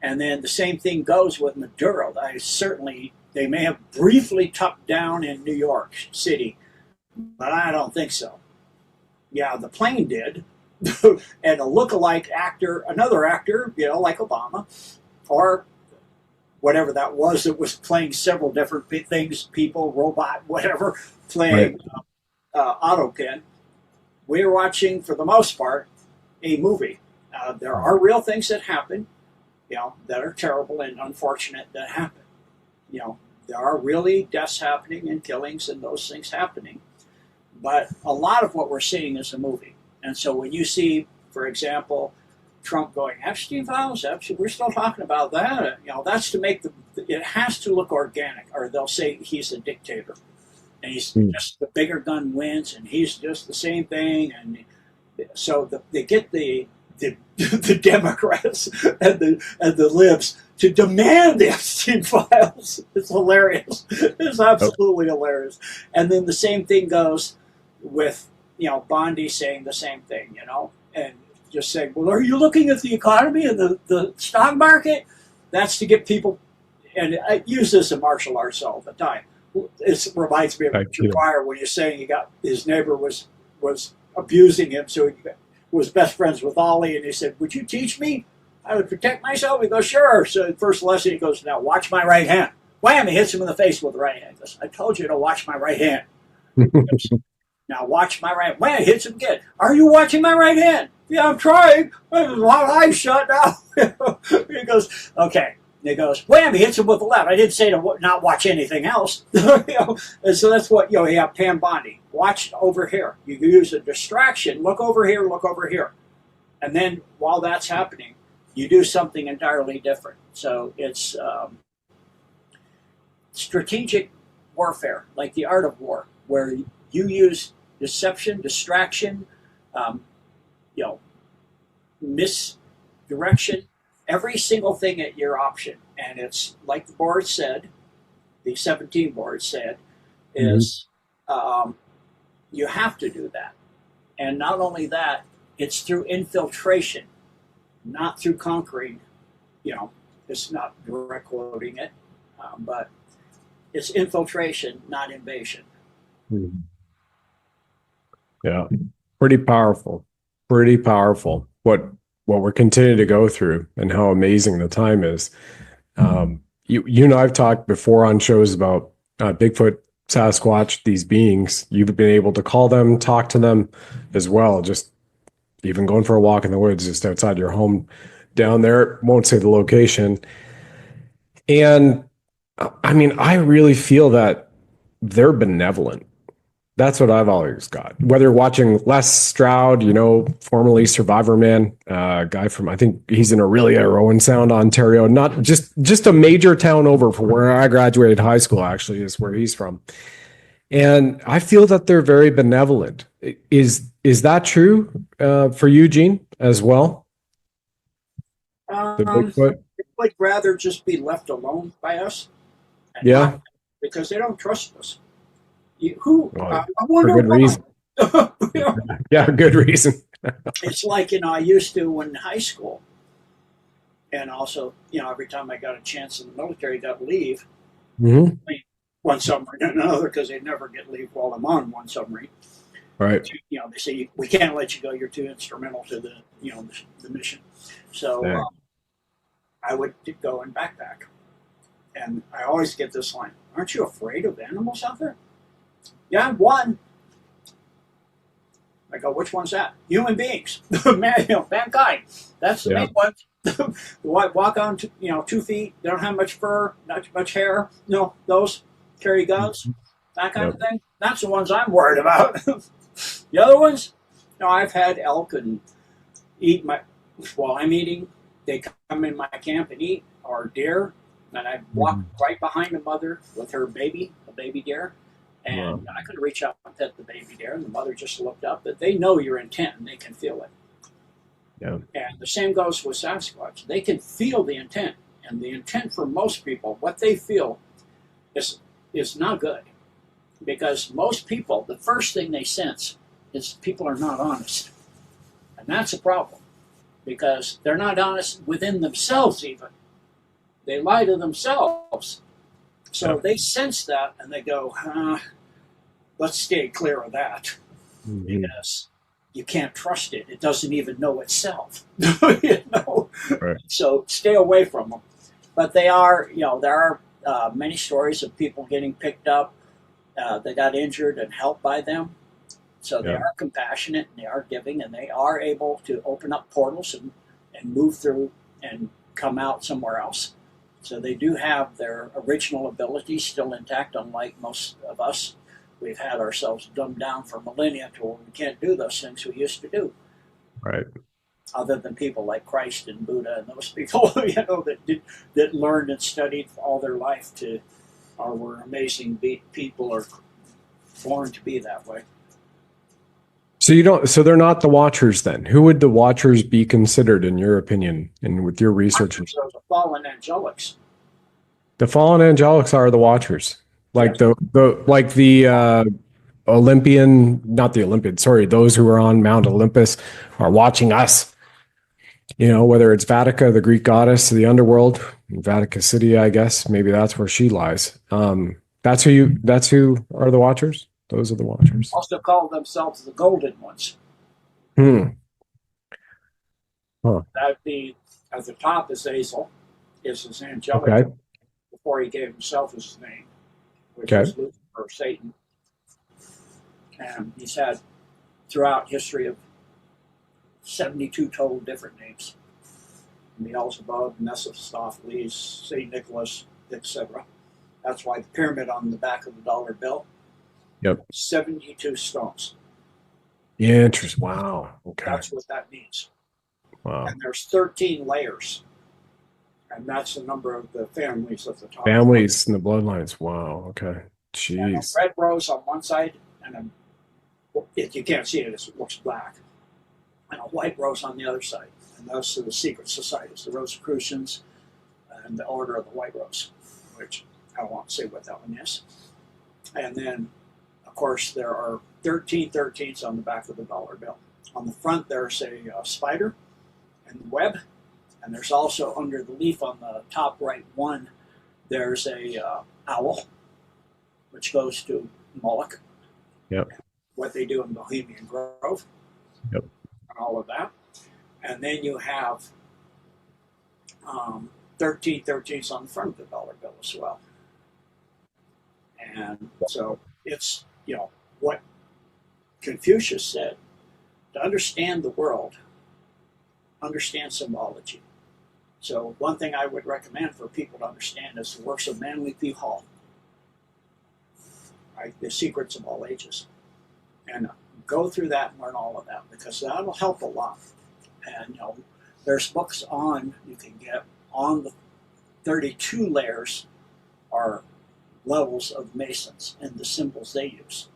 And then the same thing goes with Maduro. They may have briefly tucked down in New York City, but I don't think so. Yeah, the plane did. And a look-alike actor, another actor, like Obama, or whatever that was playing several different things, people, robot, whatever, playing Autopin. We're watching, for the most part, a movie. There are real things that happen, that are terrible and unfortunate that happen. There are really deaths happening and killings and those things happening. But a lot of what we're seeing is a movie. And so when you see, for example, Trump going, Epstein files, we're still talking about that. That's to make it has to look organic, or they'll say he's a dictator. And he's just the bigger gun wins, and he's just the same thing. And so they get the Democrats and the libs to demand the Epstein files. It's hilarious. It's absolutely hilarious. And then the same thing goes with, Bondi saying the same thing, and just saying, well, are you looking at the economy and the stock market? That's to get people, and I use this in martial arts all the time. It reminds me of Jafar when you're saying his neighbor was abusing him, so he was best friends with Ollie, and he said, would you teach me how to protect myself? He goes, sure. So the first lesson, he goes, now watch my right hand. Wham, he hits him in the face with the right hand. He goes, I told you to watch my right hand. Goes, now watch my right hand. Wham, he hits him again. Are you watching my right hand? Yeah, I'm trying. My eyes shut now. He goes, okay, he goes, wham, he hits him with the left. I didn't say to not watch anything else. And so that's what, you have Pam Bondi. Watch over here. You use a distraction. Look over here, look over here. And then while that's happening, you do something entirely different. So it's strategic warfare, like the art of war, where you use deception, distraction, um, you know, misdirection, every single thing at your option. And it's like the board said, the 17 board said, is you have to do that. And not only that, it's through infiltration, not through conquering. It's not direct quoting it, but it's infiltration, not invasion. Mhm. Yeah, pretty powerful. Pretty powerful. What we're continuing to go through and how amazing the time is. You and I've talked before on shows about Bigfoot, Sasquatch, these beings. You've been able to call them, talk to them as well. Just even going for a walk in the woods, just outside your home down there. Won't say the location. And I mean, I really feel that they're benevolent. That's what I've always got. Whether watching Les Stroud, formerly Survivor Man, guy from, I think he's in Aurelia or Owen Sound, Ontario, not just a major town over from where I graduated high school, actually, is where he's from. And I feel that they're very benevolent. Is that true for you, Gene, as well? The Bigfoot? I would rather just be left alone by us. And Yeah. because they don't trust us. I For wonder good why. reason. Yeah, good reason. It's like, I used to in high school. And also, every time I got a chance in the military, got leave. Mm-hmm. One submarine and another, because they never get leave while I'm on one submarine. Right. They say, we can't let you go. You're too instrumental to the mission. So I would go and backpack. And I always get this line, aren't you afraid of animals out there? Yeah, one. I go, which one's that? Human beings, mankind. That's the main one. Walk on, 2 feet. They don't have much fur, not much hair. Those carry guns, that kind of thing. That's the ones I'm worried about. The other ones, I've had elk and eat while I'm eating. They come in my camp and eat, or deer, and I walk right behind the mother with her baby, a baby deer. And I could reach out and pet the baby deer, and the mother just looked up. But they know your intent, and they can feel it. Yeah. And the same goes with Sasquatch. They can feel the intent, and the intent for most people, what they feel, is not good, because most people, the first thing they sense is people are not honest, and that's a problem, because they're not honest within themselves. Even they lie to themselves. So they sense that, and they go, let's stay clear of that, because you can't trust it. It doesn't even know itself. Right. So stay away from them. But they are, there are many stories of people getting picked up that got injured and helped by them. So they are compassionate, and they are giving, and they are able to open up portals and move through and come out somewhere else. So they do have their original abilities still intact, unlike most of us. We've had ourselves dumbed down for millennia to where we can't do those things we used to do. Right. Other than people like Christ and Buddha and those people, that learned and studied all their life were amazing people, or born to be that way. So they're not the Watchers then. Who would the Watchers be considered in your opinion and with your research? Watchers are the fallen angelics. The fallen angelics are the Watchers. Like the Olympian, not the Olympian, sorry, those who are on Mount Olympus are watching us. Whether it's Vatica, the Greek goddess of the underworld, Vatica City, I guess, maybe that's where she lies. That's who are the Watchers? Those are the Watchers. Also call themselves the Golden Ones. Huh. That'd be, at the top is Azazel, is his angelic, before he gave himself his name, which is Lucifer, Satan. And he's had, throughout history, of 72 total different names. Beelzebub, Mephistopheles, St. Nicholas, etc. That's why the pyramid on the back of the dollar bill, Yep. 72 stones. Yeah, interesting. Wow. Okay. That's what that means. Wow. And there's 13 layers, and that's the number of the families at the top. Families and the bloodlines. Wow. Okay. And a Jeez. red rose on one side, and if you can't see it, it looks black, and a white rose on the other side. And those are the secret societies, the Rosicrucians and the Order of the White Rose, which I won't say what that one is. And then, of course, there are 13 13s on the back of the dollar bill. On the front, there's a spider and web, and there's also under the leaf on the top right one, there's a owl, which goes to Moloch. Yep. What they do in Bohemian Grove. Yep. And all of that. And then you have 13 13s on the front of the dollar bill as well. And so it's, what Confucius said, to understand the world, understand symbology. So one thing I would recommend for people to understand is the works of Manly P. Hall, right? The Secrets of All Ages. And go through that and learn all of that, because that'll help a lot. And there's books you can get on the 32 layers are levels of Masons and the symbols they use.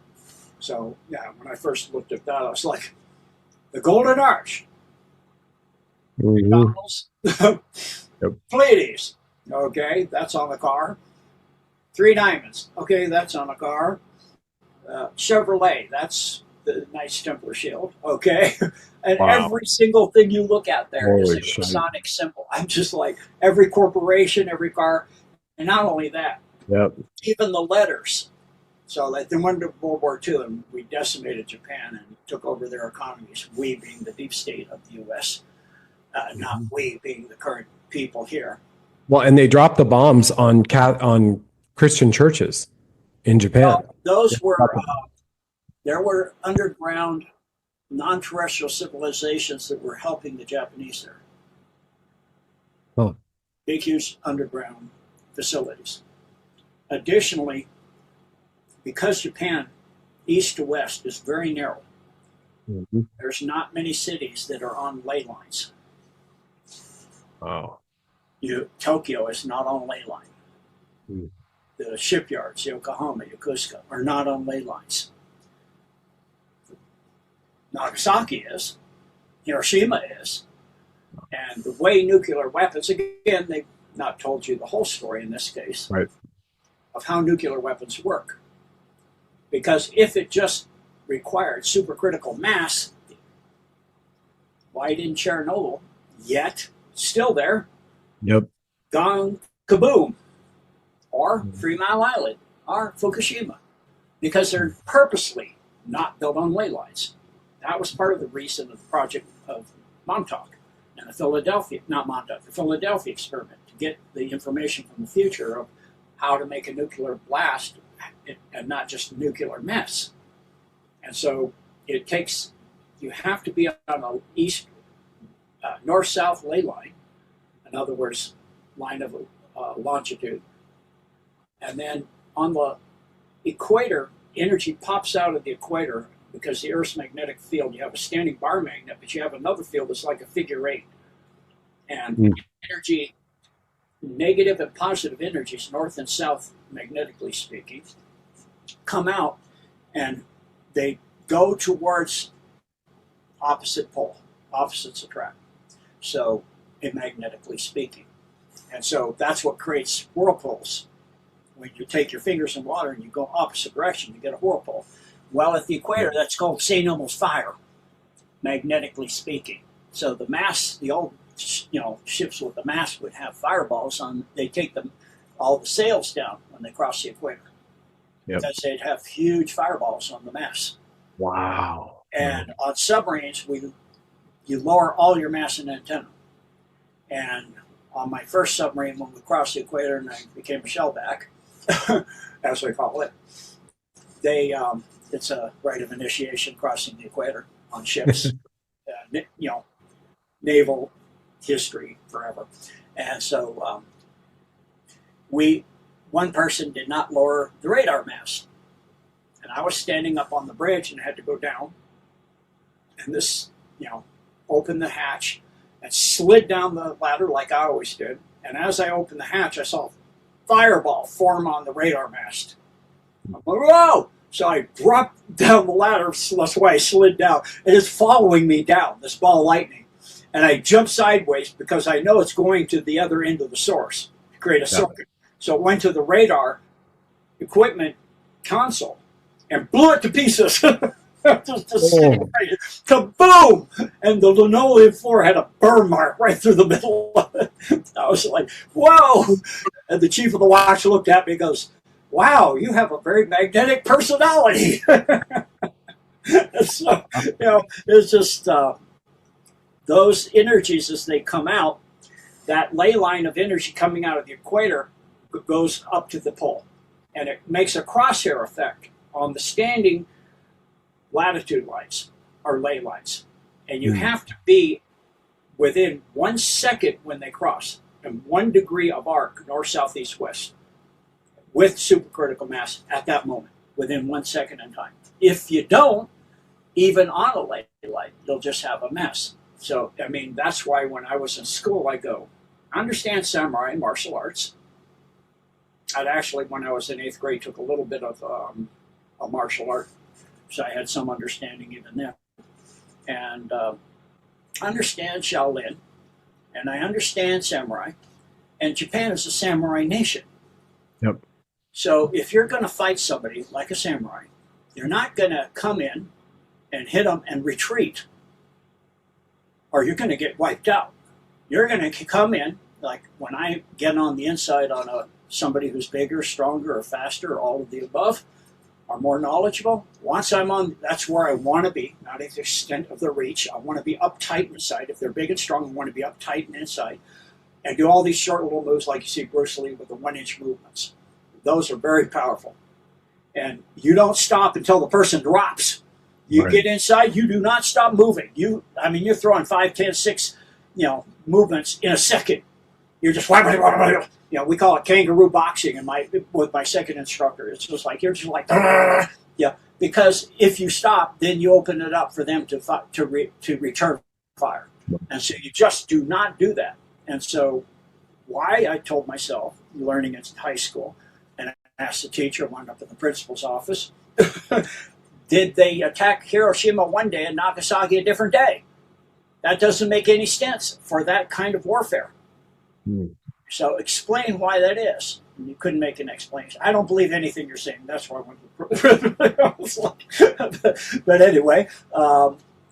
So yeah, when I first looked at that, I was like, the Golden Arch, McDonald's, Pleiades, okay, that's on the car. Three Diamonds, okay, that's on the car. Chevrolet, that's the Knights Templar shield, okay? And every single thing you look at there is a Masonic symbol. I'm just like, every corporation, every car, and not only that, even the letters. So like they went into World War II and we decimated Japan and took over their economies, we being the deep state of the U.S., not we being the current people here. Well, and they dropped the bombs on Christian churches in Japan. Well, those were, there were underground non-terrestrial civilizations that were helping the Japanese there. Oh. Big, huge underground facilities. Additionally, because Japan, east to west, is very narrow, there's not many cities that are on ley lines. Wow. Tokyo is not on ley line. The shipyards, Yokohama, Yokosuka, are not on ley lines. Nagasaki is. Hiroshima is. And the way nuclear weapons, again, they've not told you the whole story in this case, of how nuclear weapons work. Because if it just required supercritical mass, why didn't Chernobyl yet, still there, gone kaboom? Or 3 Mile Island, or Fukushima, because they're purposely not built on ley lines. That was part of the reason of the project of Montauk and the Philadelphia experiment, to get the information from the future of how to make a nuclear blast and not just a nuclear mess. And so it takes, you have to be on a north-south ley line, in other words, line of longitude. And then on the equator, energy pops out of the equator because the Earth's magnetic field, you have a standing bar magnet, but you have another field that's like a figure eight. And energy, negative and positive energies, north and south, magnetically speaking, come out and they go towards opposite pole. Opposites attract. So, magnetically speaking. And so that's what creates whirlpools. When you take your fingers in water and you go opposite direction, you get a whirlpool. Well, at the equator, that's called St. Elmo's fire, magnetically speaking. So the mast, the old ships with the mast would have fireballs on. They take all the sails down when they cross the equator, because they'd have huge fireballs on the mast. Wow! And on submarines, you lower all your mast and antenna. And on my first submarine, when we crossed the equator and I became a shellback, as we call it, it's a rite of initiation crossing the equator on ships. Naval history forever. And so one person did not lower the radar mast. And I was standing up on the bridge and had to go down. And this, opened the hatch and slid down the ladder like I always did. And as I opened the hatch, I saw a fireball form on the radar mast. I'm like, whoa! So I dropped down the ladder. That's why I slid down. And it's following me down, this ball of lightning. And I jumped sideways because I know it's going to the other end of the source to create a circuit. So it went to the radar equipment console and blew it to pieces. just kaboom! And the linoleum floor had a burn mark right through the middle of it. I was like, whoa! And the chief of the watch looked at me and goes, wow, you have a very magnetic personality. So, it's just those energies as they come out, that ley line of energy coming out of the equator goes up to the pole. And it makes a crosshair effect on the standing latitude lines or ley lines. And you have to be within 1 second when they cross, and 1 degree of arc, north, south, east, west, with supercritical mass at that moment, within 1 second in time. If you don't, even on a ley line, you'll just have a mess. So, that's why when I was in school, I go, I understand samurai martial arts. I'd actually, when I was in 8th grade, took a little bit of a martial art, so I had some understanding even then. And I understand Shaolin, and I understand samurai, and Japan is a samurai nation. Yep. So if you're going to fight somebody like a samurai, you're not going to come in and hit them and retreat, or you're going to get wiped out. You're going to come in, like when I get on the inside on somebody who's bigger, stronger, or faster, or all of the above, or more knowledgeable. Once I'm on, that's where I want to be, not at the extent of the reach. I want to be uptight inside. If they're big and strong, I want to be uptight and inside. And do all these short little moves like you see Bruce Lee with the 1-inch movements. Those are very powerful. And you don't stop until the person drops. You get inside, you do not stop moving. You're throwing 5, 10, 6, movements in a second. You're just, we call it kangaroo boxing with my second instructor. It's just like, you're just like, because if you stop, then you open it up for them to return fire. And so you just do not do that. And so why I told myself, learning in high school, and I asked the teacher, wound up in the principal's office, did they attack Hiroshima one day and Nagasaki a different day? That doesn't make any sense for that kind of warfare. So explain why that is. And you couldn't make an explanation. I don't believe anything you're saying. That's why I went to the But anyway,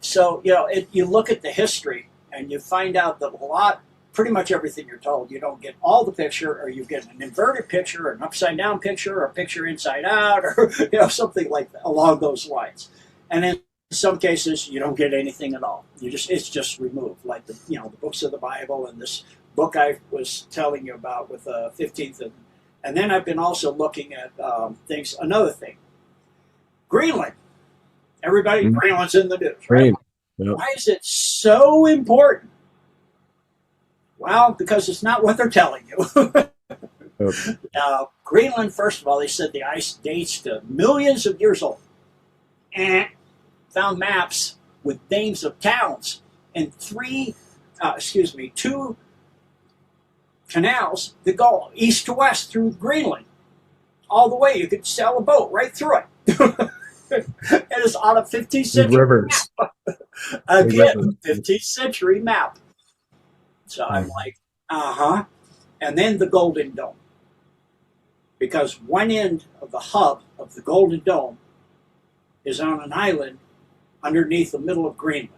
so, you look at the history and you find out that pretty much everything you're told, you don't get all the picture, or you get an inverted picture, or an upside down picture, or a picture inside out, or something like that, along those lines. And in some cases, you don't get anything at all. It's just removed, like the books of the Bible and this book I was telling you about with the 15th. And then I've been also looking at things. Another thing, Greenland. Everybody, Greenland's in the news, right? Yep. Why is it so important? Well, because it's not what they're telling you. Greenland, first of all, they said the ice dates to millions of years old. Found maps with names of towns and 2 canals that go east to west through Greenland. All the way, you could sail a boat right through it. It is on a 15th century rivers. map. Again, 15th century map. So I'm like, And then the Golden Dome. Because one end of the hub of the Golden Dome is on an island underneath the middle of Greenland.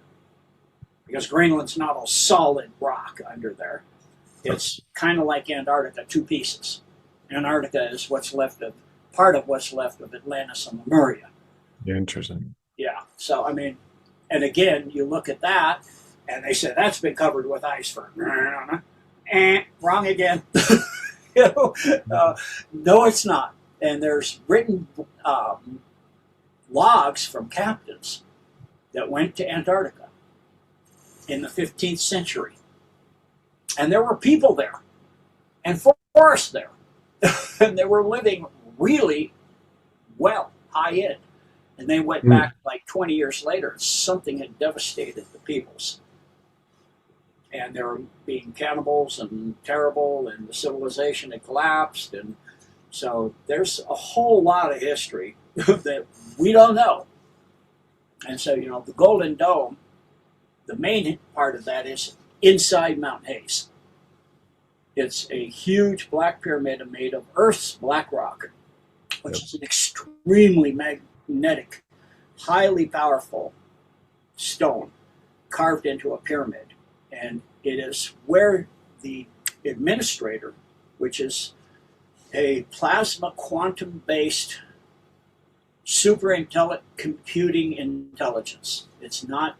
Because Greenland's not a solid rock under there. It's kind of like Antarctica, 2 pieces. Antarctica is part of what's left of Atlantis and Lemuria. Interesting. Yeah. So, and again, you look at that, and they say that's been covered with ice for, wrong again. No, it's not. And there's written logs from captains that went to Antarctica in the 15th century And there were people there and forests there. And they were living really well, high end. And they went Mm. back like 20 years later, and something had devastated the peoples. And they were being cannibals and terrible, and the civilization had collapsed. And so there's a whole lot of history that we don't know. And so, the Golden Dome, the main part of that is inside Mount Hayes. It's a huge black pyramid made of Earth's black rock, which is an extremely magnetic, highly powerful stone carved into a pyramid. And it is where the administrator, which is a plasma quantum based super intelligent computing intelligence. It's not,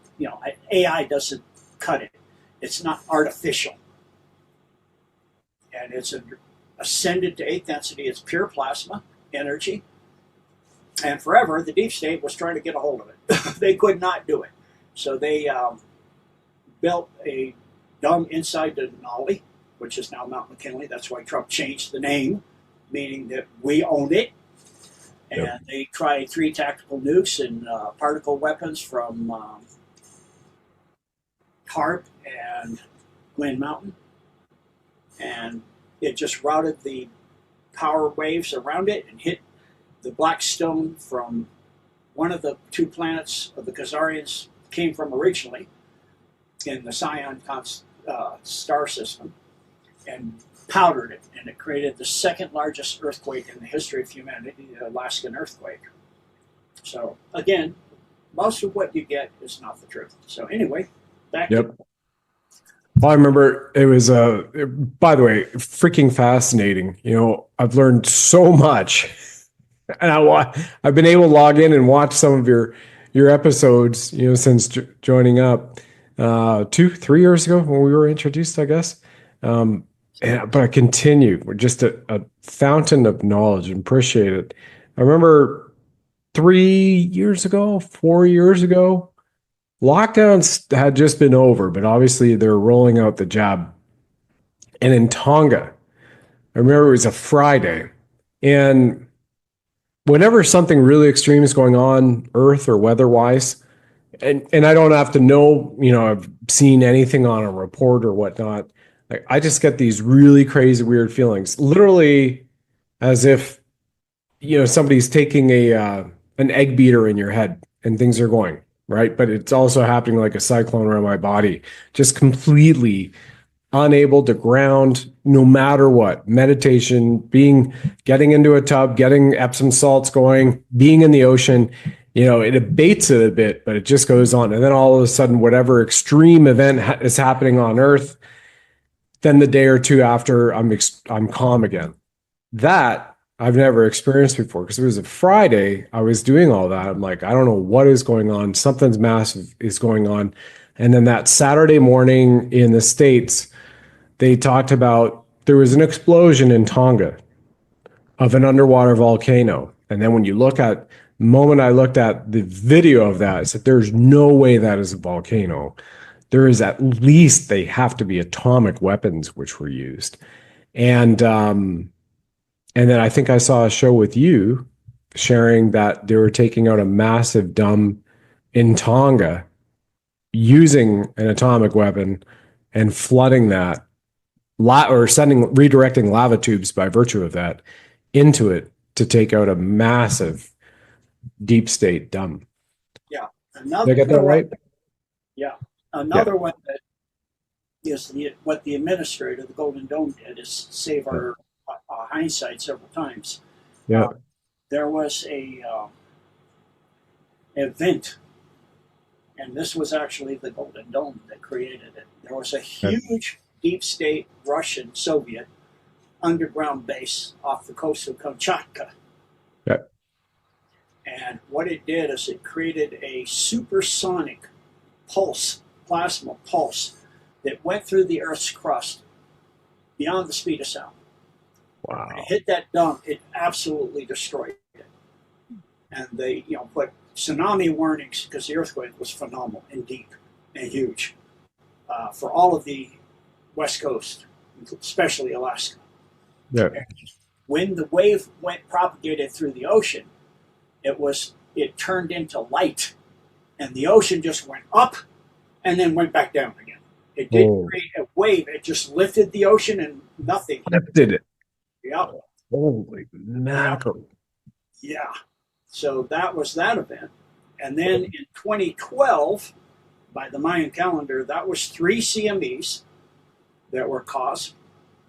AI doesn't cut it. It's not artificial. And it's ascended to 8th density. It's pure plasma energy. And forever, the deep state was trying to get a hold of it. They could not do it. So they built a dome inside the Denali, which is now Mount McKinley. That's why Trump changed the name, meaning that we own it. And they tried 3 tactical nukes and particle weapons from HARP and Glen Mountain. And it just routed the power waves around it and hit the black stone from one of the 2 planets of the Khazarians came from originally in the Scion star system, and powdered it, and it created the 2nd largest earthquake in the history of humanity, the Alaskan earthquake. So again, most of what you get is not the truth. So anyway, back to Well, I remember it was, by the way, freaking fascinating. I've learned so much, and I've been able to log in and watch some of your episodes, since joining up 2-3 years ago when we were introduced, I guess. But I continue. We're just a fountain of knowledge, and appreciate it. I remember 3 years ago, 4 years ago, lockdowns had just been over, but obviously they're rolling out the jab. And in Tonga, I remember it was a Friday, and whenever something really extreme is going on, earth or weather-wise, and I don't have to know, I've seen anything on a report or whatnot. Like, I just get these really crazy, weird feelings, literally as if, somebody's taking an egg beater in your head and things are going right, but it's also happening like a cyclone around my body, just completely unable to ground no matter what. Meditation, getting into a tub, getting Epsom salts going, being in the ocean, it abates it a bit, but it just goes on. And then all of a sudden, whatever extreme event is happening on Earth, then the day or two after, I'm calm again. That I've never experienced before, because it was a Friday. I was doing all that. I'm like, I don't know what is going on. Something's massive is going on. And then that Saturday morning in the States, they talked about there was an explosion in Tonga of an underwater volcano. And then when you look at the moment I looked at the video of that, I said, there's no way that is a volcano. There is at least, they have to be atomic weapons which were used. And then I think I saw a show with you sharing that they were taking out a massive dam in Tonga using an atomic weapon and flooding that, or redirecting lava tubes by virtue of that into it to take out a massive deep state dam. Yeah. Did I get that right? Yeah. Another one that is what the administrator of the Golden Dome did is save our hindsight several times. Yeah. There was a event, and this was actually the Golden Dome that created it. There was a huge deep state Russian Soviet underground base off the coast of Kamchatka. Yeah. And what it did is it created a supersonic pulse, plasma pulse, that went through the Earth's crust beyond the speed of sound. Wow. When it hit that dump, it absolutely destroyed it. And they, put tsunami warnings, because the earthquake was phenomenal and deep and huge, for all of the West Coast, especially Alaska. Yeah. And when the wave propagated through the ocean, it turned into light, and the ocean just went up and then went back down again. It didn't Oh, create a wave; it just lifted the ocean and nothing. lifted it. Yeah, Holy yeah, mackerel. yeah. So that was that event, and then in 2012, by the Mayan calendar, that was 3 CMEs that were caused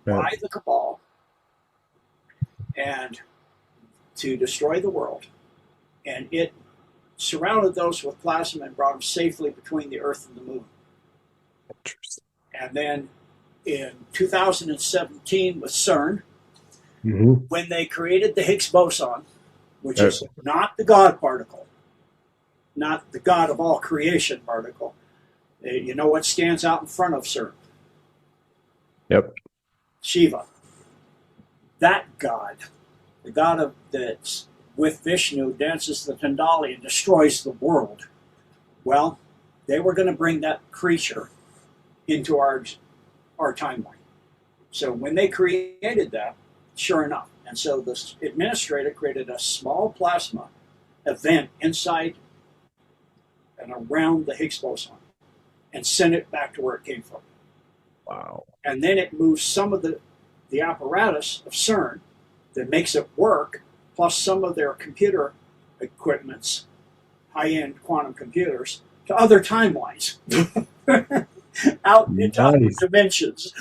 Yeah. by the cabal and to destroy the world, and it surrounded those with plasma and brought them safely between the Earth and the Moon. Interesting. And then in 2017 with CERN, Mm-hmm. when they created the Higgs boson, which Yes. is not the God particle, not the God of all creation particle. You know what stands out in front of CERN? Yep. Shiva. That God, the God of that's with Vishnu, dances the Tandali and destroys the world. Well, they were going to bring that creature into our timeline. So when they created that, sure enough, and so the administrator created a small plasma event inside and around the Higgs boson and sent it back to where it came from. Wow. And then it moves some of the apparatus of CERN that makes it work, plus some of their computer equipments, high-end quantum computers, to other timelines. Out into other Nice. dimensions.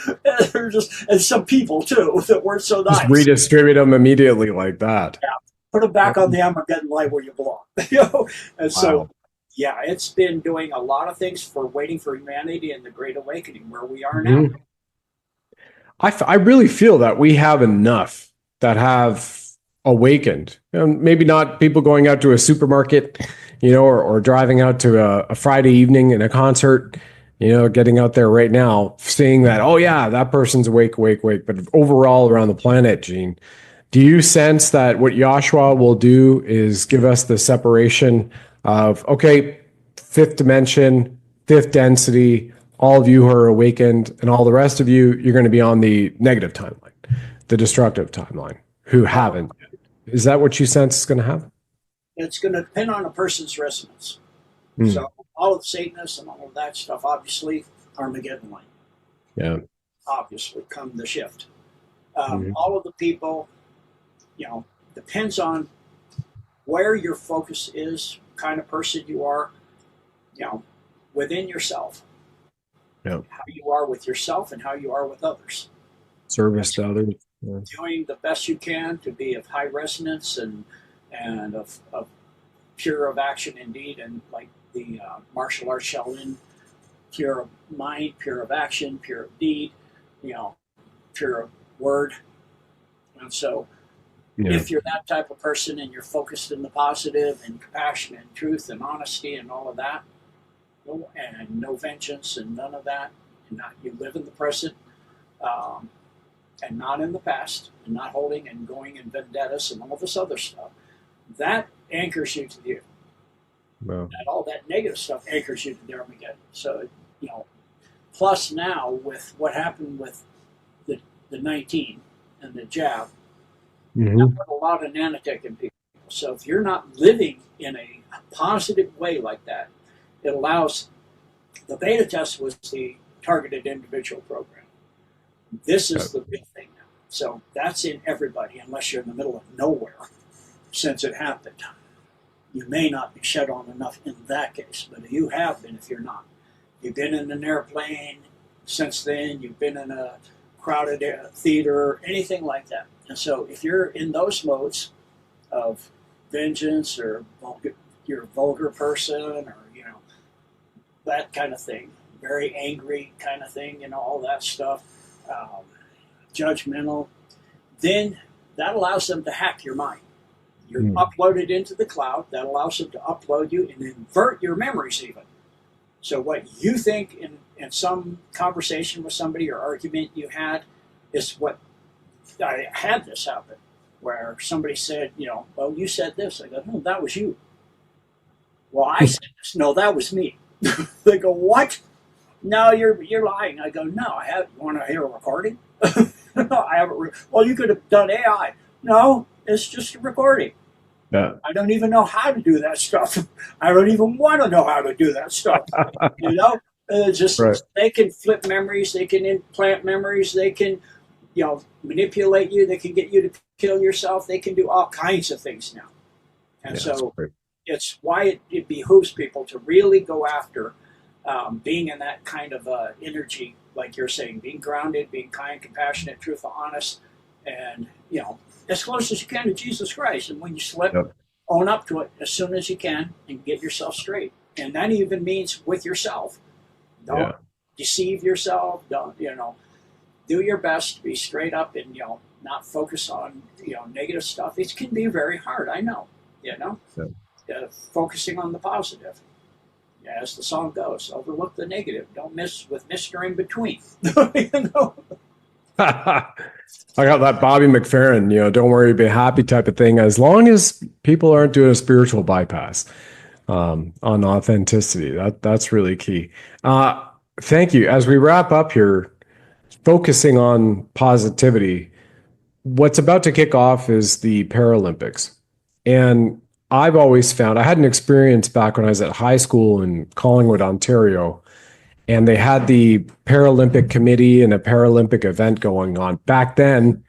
And some people, too, that weren't so nice. Just redistribute them immediately like that. Yeah. Put them back on the Armageddon line where you belong. You know? And so, Wow. yeah, it's been doing a lot of things for waiting for humanity and the Great Awakening, where we are now. Mhm. I really feel that we have enough that have awakened. Maybe not people going out to a supermarket, or driving out to a Friday evening in a concert, getting out there right now, seeing that, oh yeah, that person's awake, awake, awake. But overall around the planet, Gene, do you sense that what Joshua will do is give us the separation of, okay, fifth dimension, fifth density, all of you who are awakened, and all the rest of you, you're going to be on the negative timeline, the destructive timeline, who haven't? Is that what you sense is going to happen? It's going to depend on a person's resonance. Hmm. So all of Satanists and all of that stuff, obviously, Armageddon line. Yeah. Obviously, come the shift. Mhm. All of the people, depends on where your focus is, kind of person you are, within yourself. Yeah. How you are with yourself and how you are with others. Service to others. Yeah. Doing the best you can to be of high resonance and of pure of action indeed, and like the martial arts Shaolin, pure of mind, pure of action, pure of deed, pure of word. And so Yeah. if you're that type of person and you're focused in the positive and compassion and truth and honesty and all of that, and no vengeance and none of that, and not you live in the present, and not in the past, and not holding and going in vendettas and all this other stuff, that anchors you to the, Wow. and all that negative stuff anchors you to the Armageddon. So, plus now with what happened with the 19 and the jab, Mhm. that put a lot of nanotech in people. So if you're not living in a positive way like that, it allows, the beta test was the targeted individual program. This is the real thing now. So that's in everybody, unless you're in the middle of nowhere since it happened. You may not be shed on enough in that case, but you have been if you're not. You've been in an airplane since then, you've been in a crowded theater, anything like that. And so if you're in those modes of vengeance or you're a vulgar person or, that kind of thing, very angry kind of thing, all that stuff, judgmental, then that allows them to hack your mind. You're uploaded into the cloud. That allows them to upload you and invert your memories even. So what you think in some conversation with somebody or argument you had is what I had this happen, where somebody said, well, you said this. I go, no, that was you. Well, I said this. No, that was me. They go, what? no, you're lying. I go, no, I have. You want to hear a recording? No, I haven't. Well, you could have done AI. No, it's just a recording. Yeah. I don't even know how to do that stuff. I don't even want to know how to do that stuff. You know, Right. just they can flip memories, they can implant memories, they can, manipulate you, they can get you to kill yourself, they can do all kinds of things now. And Yeah, that's so great. it's why it behooves people to really go after being in that kind of energy, like you're saying, being grounded, being kind, compassionate, truthful, honest, and as close as you can to Jesus Christ. And when you slip, Yep. own up to it as soon as you can and get yourself straight. And that even means with yourself. Don't Yeah. deceive yourself. Don't do your best to be straight up and not focus on negative stuff. It can be very hard. I know. Yeah. Focusing on the positive. As the song goes, overlook the negative. Don't miss with Mr. In between. you know? I got that Bobby McFerrin, don't worry, be happy type of thing, as long as people aren't doing a spiritual bypass on authenticity. That's really key. Thank you. As we wrap up here, focusing on positivity, what's about to kick off is the Paralympics. And I've always found I had an experience back when I was at high school in Collingwood, Ontario, and they had the Paralympic committee and a Paralympic event going on. Back then,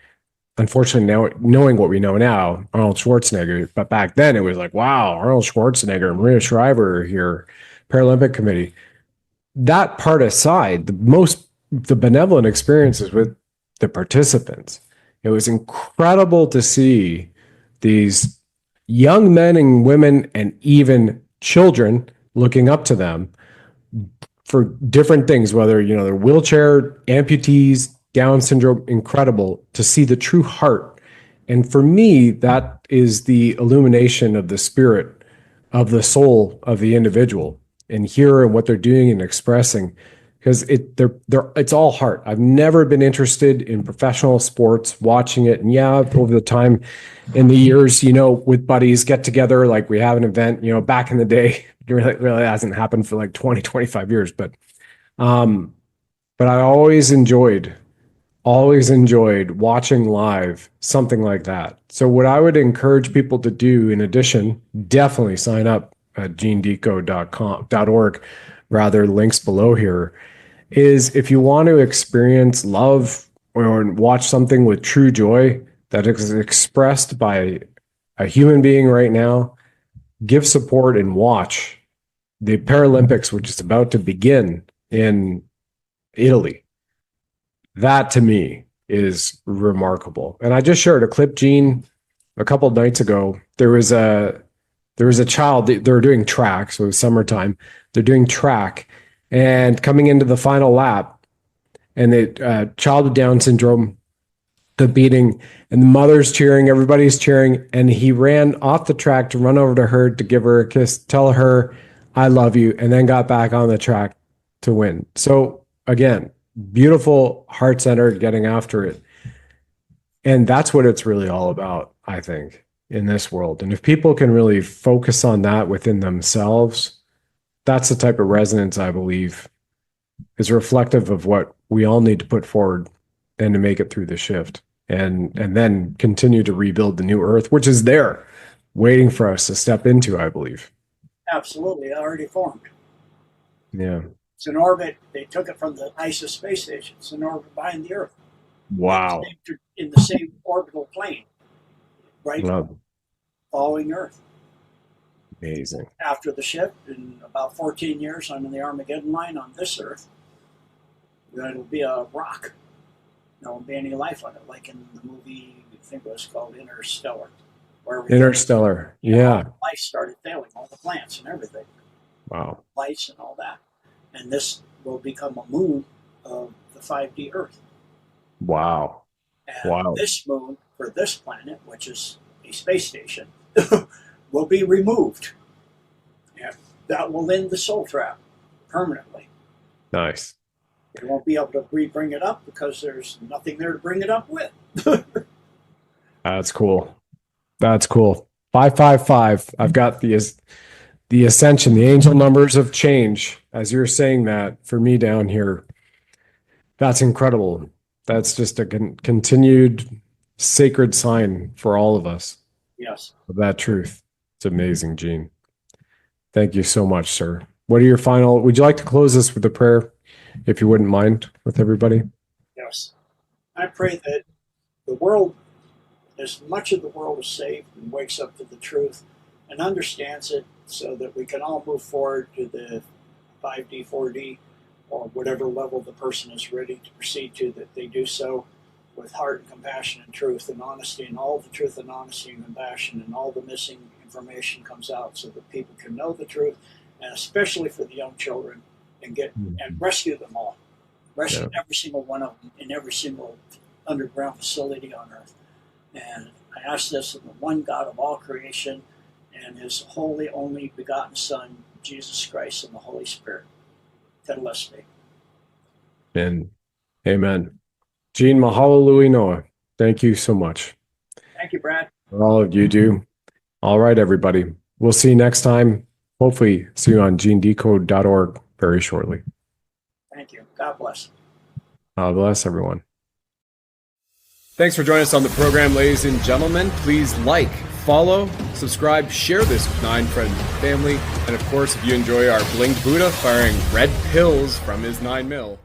unfortunately, now knowing what we know now, Arnold Schwarzenegger, but back then it was like, wow, Arnold Schwarzenegger, Maria Shriver here, Paralympic committee. That part aside, the benevolent experiences with the participants. It was incredible to see these young men and women and even children looking up to them for different things, whether, they're wheelchair amputees, Down syndrome, incredible to see the true heart. And for me, that is the illumination of the spirit, of the soul of the individual, and hear what they're doing and expressing, because it's all heart. I've never been interested in professional sports, watching it. And yeah, over the time in the years, with buddies get together, like we have an event, back in the day, it really hasn't happened for like 20, 25 years. Um, but I always enjoyed watching live something like that. So what I would encourage people to do, in addition, definitely sign up at genedecode.org, rather links below here, is if you want to experience love or watch something with true joy that is expressed by a human being right now, give support and watch the Paralympics, which is about to begin in Italy. That to me is remarkable. And I just shared a clip, Gene, a couple of nights ago. There was a child. They were doing track, so it was summertime. They're doing track, and coming into the final lap, and the child with Down syndrome competing, and the mother's cheering, everybody's cheering, and he ran off the track to run over to her to give her a kiss, tell her, "I love you," and then got back on the track to win. So again, beautiful, heart centered, getting after it. And that's what it's really all about, I think, in this world. And if people can really focus on that within themselves, that's the type of resonance I believe is reflective of what we all need to put forward and to make it through the shift, and then continue to rebuild the new earth, which is there waiting for us to step into, I believe. Absolutely, already formed. Yeah. It's in orbit. They took it from the ISIS space station. It's in orbit behind the Earth, Wow. in the same orbital plane, right, Wow. following Earth. Amazing. After the shift, in about 14 years, I'm in the Armageddon line on this Earth. It'll be a rock. There won't be any life on it, like in the movie, I think it was called Interstellar, where Interstellar. Yeah. life started failing, all the plants and everything, Wow. lights and all that. And this will become a moon of the 5D Earth. Wow. And Wow. this moon for this planet, which is a space station, will be removed. And that will end the soul trap permanently. Nice. They won't be able to bring it up because there's nothing there to bring it up with. That's cool. That's cool. 555. I've got the ascension, the angel numbers of change, as you're saying that for me down here, that's incredible. That's just a continued sacred sign for all of us Yes. of that truth. It's amazing, Gene. Thank you so much, sir. What are your final, would you like to close this with a prayer, if you wouldn't mind, with everybody? Yes. I pray that the world, as much of the world is saved and wakes up to the truth and understands it, so that we can all move forward to the 5D, 4D, or whatever level the person is ready to proceed to, that they do so with heart and compassion and truth and honesty, and all the truth and honesty and compassion, and all the missing information comes out, so that people can know the truth, and especially for the young children, and get and rescue them all. Rescue every single one of them in every single underground facility on earth. And I ask this in the one God of all creation and his holy, only begotten Son, Jesus Christ, and the Holy Spirit. Tetelestai. And amen. Gene, mahalo lui noa. Thank you so much. Thank you, Brad. For all of you do. All right, everybody. We'll see you next time. Hopefully see you on genedecode.org very shortly. Thank you. God bless. God bless everyone. Thanks for joining us on the program, ladies and gentlemen. Please like, follow, subscribe, share this with 9 friends and family. And of course, if you enjoy our blinged Buddha firing red pills from his 9mm.